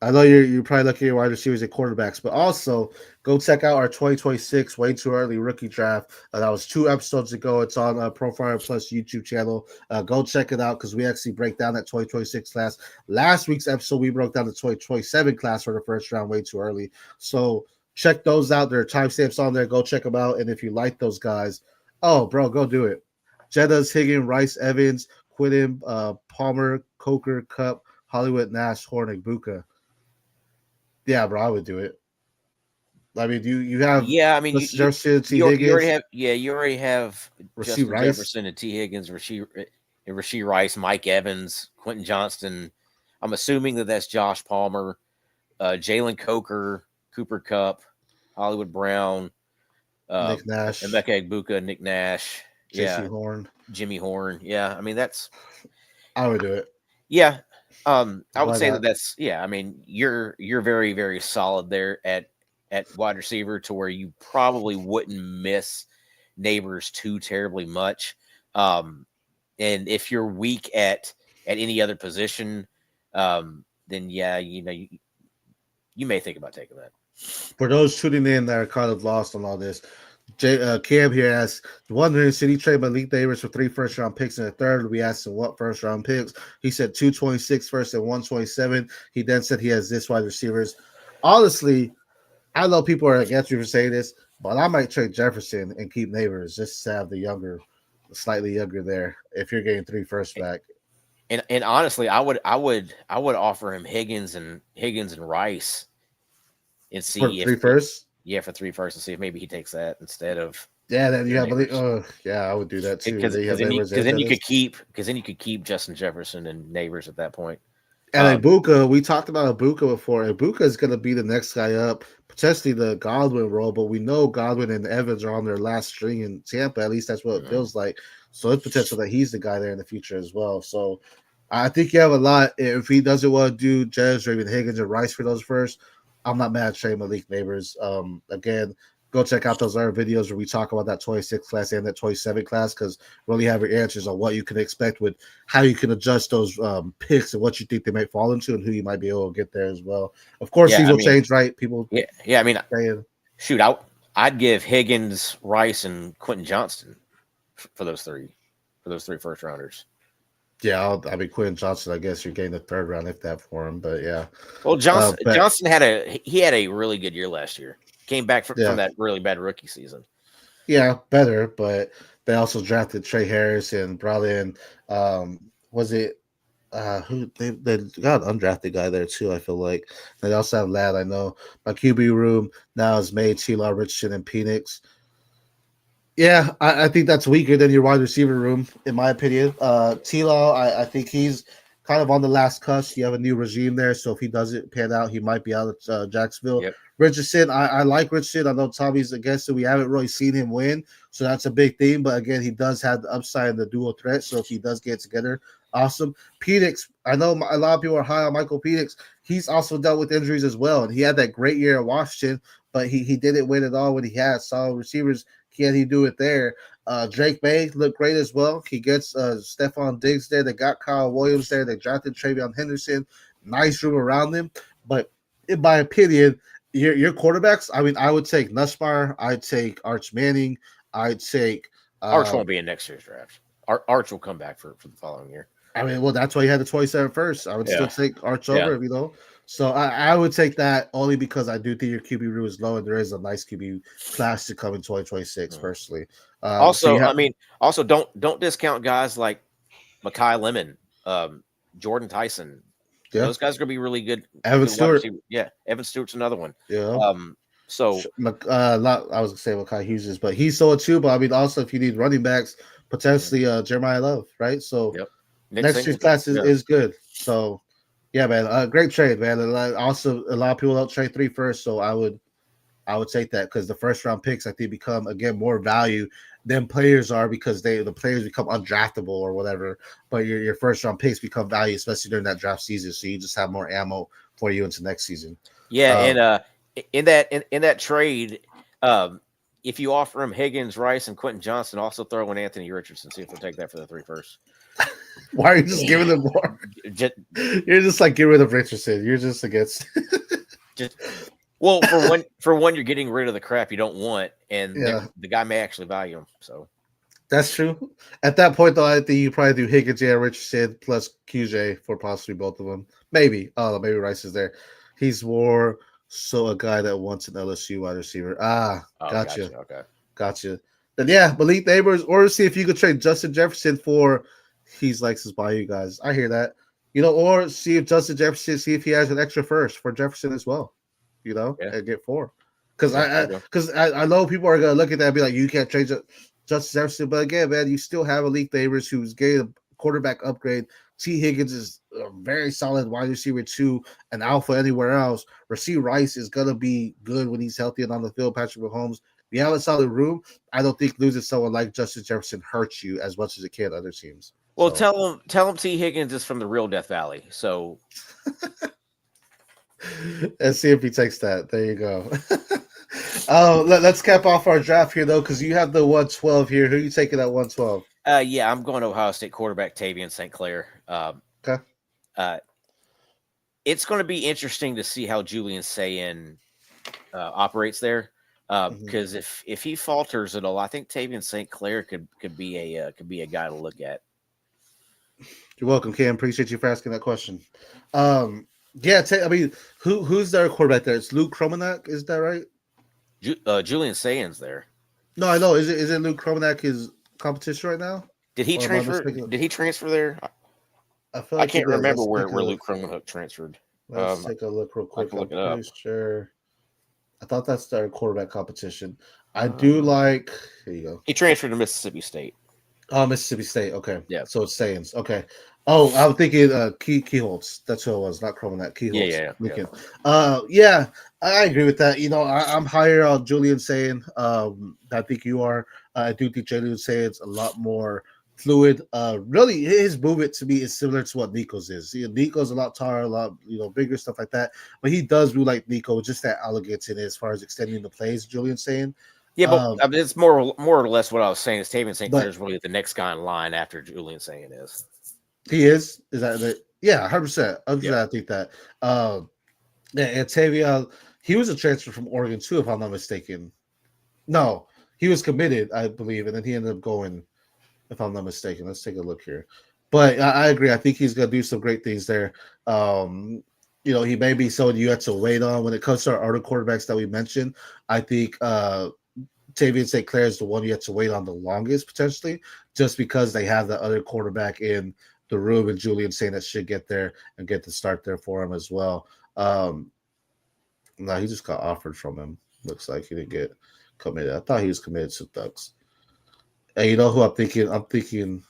I know you're probably looking at your wide receivers and quarterbacks, but also go check out our 2026 Way Too Early Rookie Draft. That was 2 episodes ago. It's on Profile Plus YouTube channel. Go check it out because we actually break down that 2026 class. Last week's episode, we broke down the 2027 class for the first round way too early. So check those out. There are timestamps on there. Go check them out. And if you like those guys, go do it. Jeddas, Higgins, Rice, Evans, Quidden, Palmer, Coker, Cup, Hollywood, Nash, Hornick, Buka. Yeah, bro, I would do it. I mean, you have you already have Justin Rice. Jefferson and T. Higgins, Rasheed Rice, Mike Evans, Quentin Johnston. I'm assuming that's Josh Palmer, Jalen Coker, Cooper Kupp, Hollywood Brown, Nick Nash, Emeka Egbuka, Nick Nash, Jimmy Horn. Yeah, I mean I would do it. Yeah, I would Why say not? that's I mean, you're very, very solid there at wide receiver to where you probably wouldn't miss Neighbors too terribly much. And if you're weak at any other position, then you may think about taking that. For those tuning in that are kind of lost on all this, Cam here asks, wondering should he trade Malik Davis for 3 first-round picks in the third? We asked him what first-round picks. He said 226 first and 127. He then said he has this wide receivers. Honestly, I know people are against me for saying this, but I might trade Jefferson and keep Neighbors just to have the slightly younger there. If you're getting 3 first back, And honestly, I would offer him Higgins and Rice and for see 3 first. for 3 first and see if maybe he takes that instead of Yeah, then you have Neighbors. I would do that too. Because Then you have then Neighbors and you Dennis. could keep Justin Jefferson and Neighbors at that point. And Ibuka, we talked about Ibuka before. Ibuka is going to be the next guy up, potentially the Godwin role, but we know Godwin and Evans are on their last string in Tampa. At least that's what it feels like. So it's potential that he's the guy there in the future as well. So I think you have a lot. If he doesn't want to do Jez or even Higgins or Rice for those first, I'm not mad at Trey Malik Neighbors. Again, go check out those other videos where we talk about that 26 class and that 27 class because really have your answers on what you can expect with how you can adjust those picks and what you think they might fall into and who you might be able to get there as well. Of course, these will change, right? People, I mean, shoot, I'd give Higgins, Rice, and Quentin Johnston for those three first rounders. Yeah, Quentin Johnson. I guess you're getting the third round if that for him, but yeah. Well, Johnson had a really good year last year. Came back from that really bad rookie season. Yeah, better, but they also drafted Trey Harris and brought in was it who they got an undrafted guy there too, I feel like. They also have Ladd, I know. My QB room now is made T-Law, Richardson, and Penix. Yeah, I think that's weaker than your wide receiver room, in my opinion. T-Law, I think he's kind of on the last cusp. You have a new regime there, so if he doesn't pan out, he might be out of Jacksonville. Yep. Richardson, I like Richardson. I know Tommy's against it. We haven't really seen him win, so that's a big thing. But again, he does have the upside and the dual threat. So if he does get together, awesome. Penix, I know a lot of people are high on Michael Penix. He's also dealt with injuries as well, and he had that great year at Washington, but he didn't win it all when he had solid receivers. Can he do it there? Drake May looked great as well. He gets Stephon Diggs there. They got Kyle Williams there. They drafted Travion Henderson. Nice room around them. But in my opinion, your quarterbacks, I mean, I would take Nussmeier. I'd take Arch Manning. I'd take Arch won't be in next year's draft. Arch will come back for the following year. I mean, well, that's why you had the 27 first. I would still take Arch over, you know. So I would take that only because I do think your QB room is low and there is a nice QB class to come in 2026, personally. Also, don't discount guys like Mekhi Lemon, Jordan Tyson. Yeah. Those guys are going to be really good. Evan Stewart. Yeah, Evan Stewart's another one. Yeah. I was going to say Mekhi Hughes, but he's sold too. But I mean, also, if you need running backs, potentially Jeremiah Love, right? So next year's class is good. So, yeah, man, great trade, man. And also, a lot of people don't trade 3 first, so I would take that because the first round picks I think become again more value than players are because the players become undraftable or whatever. But your first round picks become value, especially during that draft season. So you just have more ammo for you into next season. Yeah, and in that trade, if you offer him Higgins, Rice, and Quentin Johnson, also throw in Anthony Richardson. See if they'll take that for the 3 first. Why are you just giving them more? You're just like, get rid of Richardson. You're just against. Well, for one, you're getting rid of the crap you don't want, and the guy may actually value him. So that's true. At that point, though, I think you probably do Higgins, Richardson plus QJ for possibly both of them. Maybe. Oh, maybe Rice is there. He's more so a guy that wants an LSU wide receiver. Gotcha. Okay, gotcha. Then Malik Neighbors, or see if you could trade Justin Jefferson for. He's likes his Bayou guys. I hear that. Or see if Justin Jefferson, see if he has an extra first for Jefferson as well. And get 4. Because I know people are gonna look at that and be like, you can't trade Justin Jefferson, but again, man, you still have Malik Neighbors who's getting a quarterback upgrade. T. Higgins is a very solid wide receiver too, an alpha anywhere else. Rasheed Rice is gonna be good when he's healthy and on the field. Patrick Mahomes. You have a solid room. I don't think losing someone like Justin Jefferson hurts you as much as it can other teams. Well, So tell him T. Higgins is from the real Death Valley. So let's see if he takes that. There you go. Let's cap off our draft here though, because you have the 112 here. Who are you taking at 112? yeah, I'm going to Ohio State quarterback Tavian St. Clair. Okay. It's going to be interesting to see how Julian Sayin operates there. Because if he falters at all, I think Tavian St. Clair could be a guy to look at. You're welcome, Cam. Appreciate you for asking that question. Yeah, I mean, who's their quarterback there? It's Luke Kromanak, is that right? Julian Sayin's there. No, I know. Is it Luke Kromanak his competition right now? Did he transfer? Did he transfer there? I can't remember where Luke Kromanak transferred. Let's take a look real quick. I'm pretty sure. I thought that's their quarterback competition. I do like. Here you go. He transferred to Mississippi State. Oh, Mississippi State. Okay. Yeah. So it's Sayins. Okay. Oh, I was thinking Keyholtz. That's who it was, not Kromanak. Keyholtz. Yeah. I agree with that. You know, I'm higher on Julian Sayin. I think you are. I do think Jaden Sayin's a lot more fluid. Really, his movement to me is similar to what Nico's is. You know, Nico's a lot taller, a lot bigger, stuff like that. But he does move like Nico, just that elegance in it as far as extending the plays. Julian Sayin. Yeah, but I mean, it's more or less what I was saying. Is Tavian St. Clair is really the next guy in line after Julian Sayin is. He is. Is that the? Yeah, 100%. I think that. And Tavian, he was a transfer from Oregon too, if I'm not mistaken. No, he was committed, I believe, and then he ended up going. If I'm not mistaken, let's take a look here. But I agree. I think he's gonna do some great things there. He may be someone you have to wait on when it comes to our other quarterbacks that we mentioned. I think Tavian St. Clair is the one you have to wait on the longest potentially, just because they have the other quarterback in the room and Julian Sayin that should get there and get the start there for him as well. No, he just got offered from him. Looks like he didn't get committed. I thought he was committed to Ducks. And you know who I'm thinking? I'm thinking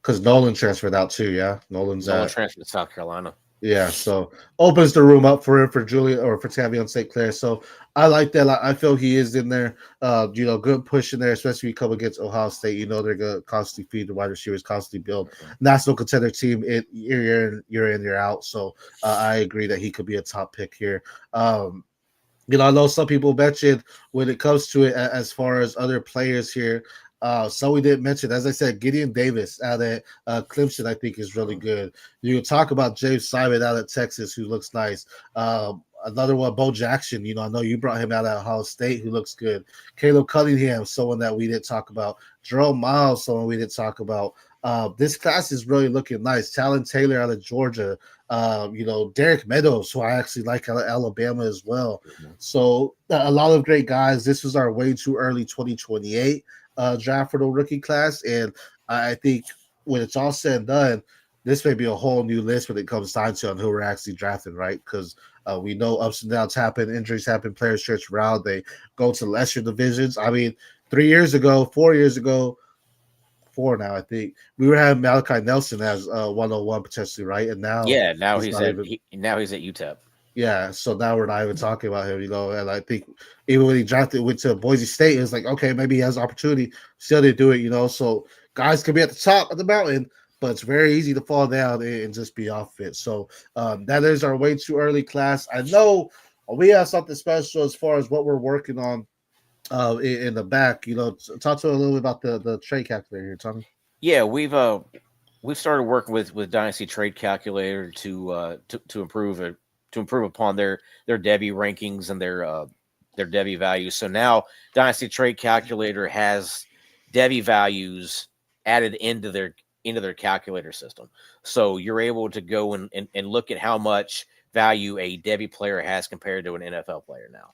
because Nolan transferred out too. Yeah, Nolan transferred to South Carolina. Yeah, so opens the room up for him for Julian or for Tavian St. Clair. So I like that. I feel he is in there. Good push in there, especially when you come against Ohio State. You know they're gonna constantly feed the wide receivers, constantly build national contender team. Year in, year out. So I agree that he could be a top pick here. I know some people mentioned when it comes to it as far as other players here. So we didn't mention, as I said, Gideon Davis out at Clemson, I think is really good. You can talk about James Simon out at Texas, who looks nice. Another one, Bo Jackson. I know you brought him out at Ohio State, who looks good. Caleb Cunningham, someone that we didn't talk about. Jerome Miles, someone we didn't talk about. This class is really looking nice. Talon Taylor out of Georgia. Derek Meadows, who I actually like out of Alabama as well. Mm-hmm. So a lot of great guys. This was our way too early 2028 draft for the rookie class, and I think when it's all said and done, this may be a whole new list when it comes time to on who we're actually drafting, right? Because we know ups and downs happen, injuries happen, players switch around, they go to lesser divisions. I mean, 4 years ago, 4 now, I think we were having Malachi Nelson as 101 potentially, right? And now, now he's at UTEP. Yeah, so now we're not even talking about him, and I think even when he went to Boise State, it was like, okay, maybe he has opportunity. Still didn't do it, so guys can be at the top of the mountain, but it's very easy to fall down and just be off it. So that is our way too early class. I know we have something special as far as what we're working on in the back. Talk to us a little bit about the trade calculator here, Tommy. Yeah, we've started working with Dynasty Trade Calculator to improve upon their Devy rankings and their Devy values. So now Dynasty Trade Calculator has Devy values added into their calculator system. So you're able to go and look at how much value a Devy player has compared to an NFL player now.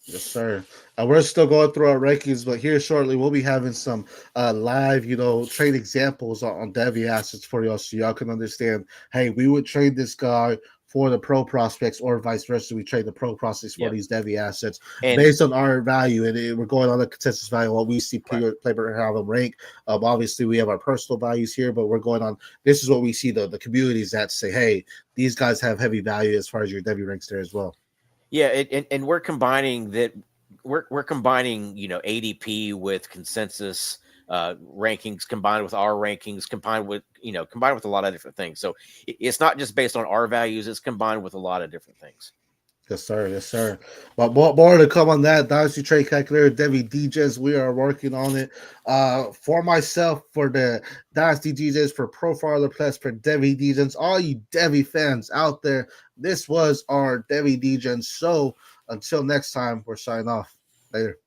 Yes, sir. We're still going through our rankings, but here shortly we'll be having some live, trade examples on Devy assets for y'all, so y'all can understand. Hey, we would trade this guy for the pro prospects, or vice versa. We trade the pro prospects for these Devy assets based on our value, and we're going on the consensus value. What we see play have them rank. Obviously, we have our personal values here, but we're going on. This is what we see the communities that say, hey, these guys have heavy value as far as your Devy ranks there as well. Yeah, and we're combining that. We're combining, ADP with consensus rankings combined with our rankings, combined with a lot of different things. So it's not just based on our values; it's combined with a lot of different things. Yes, sir. Yes, sir. But more to come on that. Dynasty Trade Calculator, Devy Degens. We are working on it. For myself, for the Dynasty DJs, for Profiler Plus, for Devy Degens, all you Devy fans out there, this was our Devy Degens. So until next time, we're signing off. Later.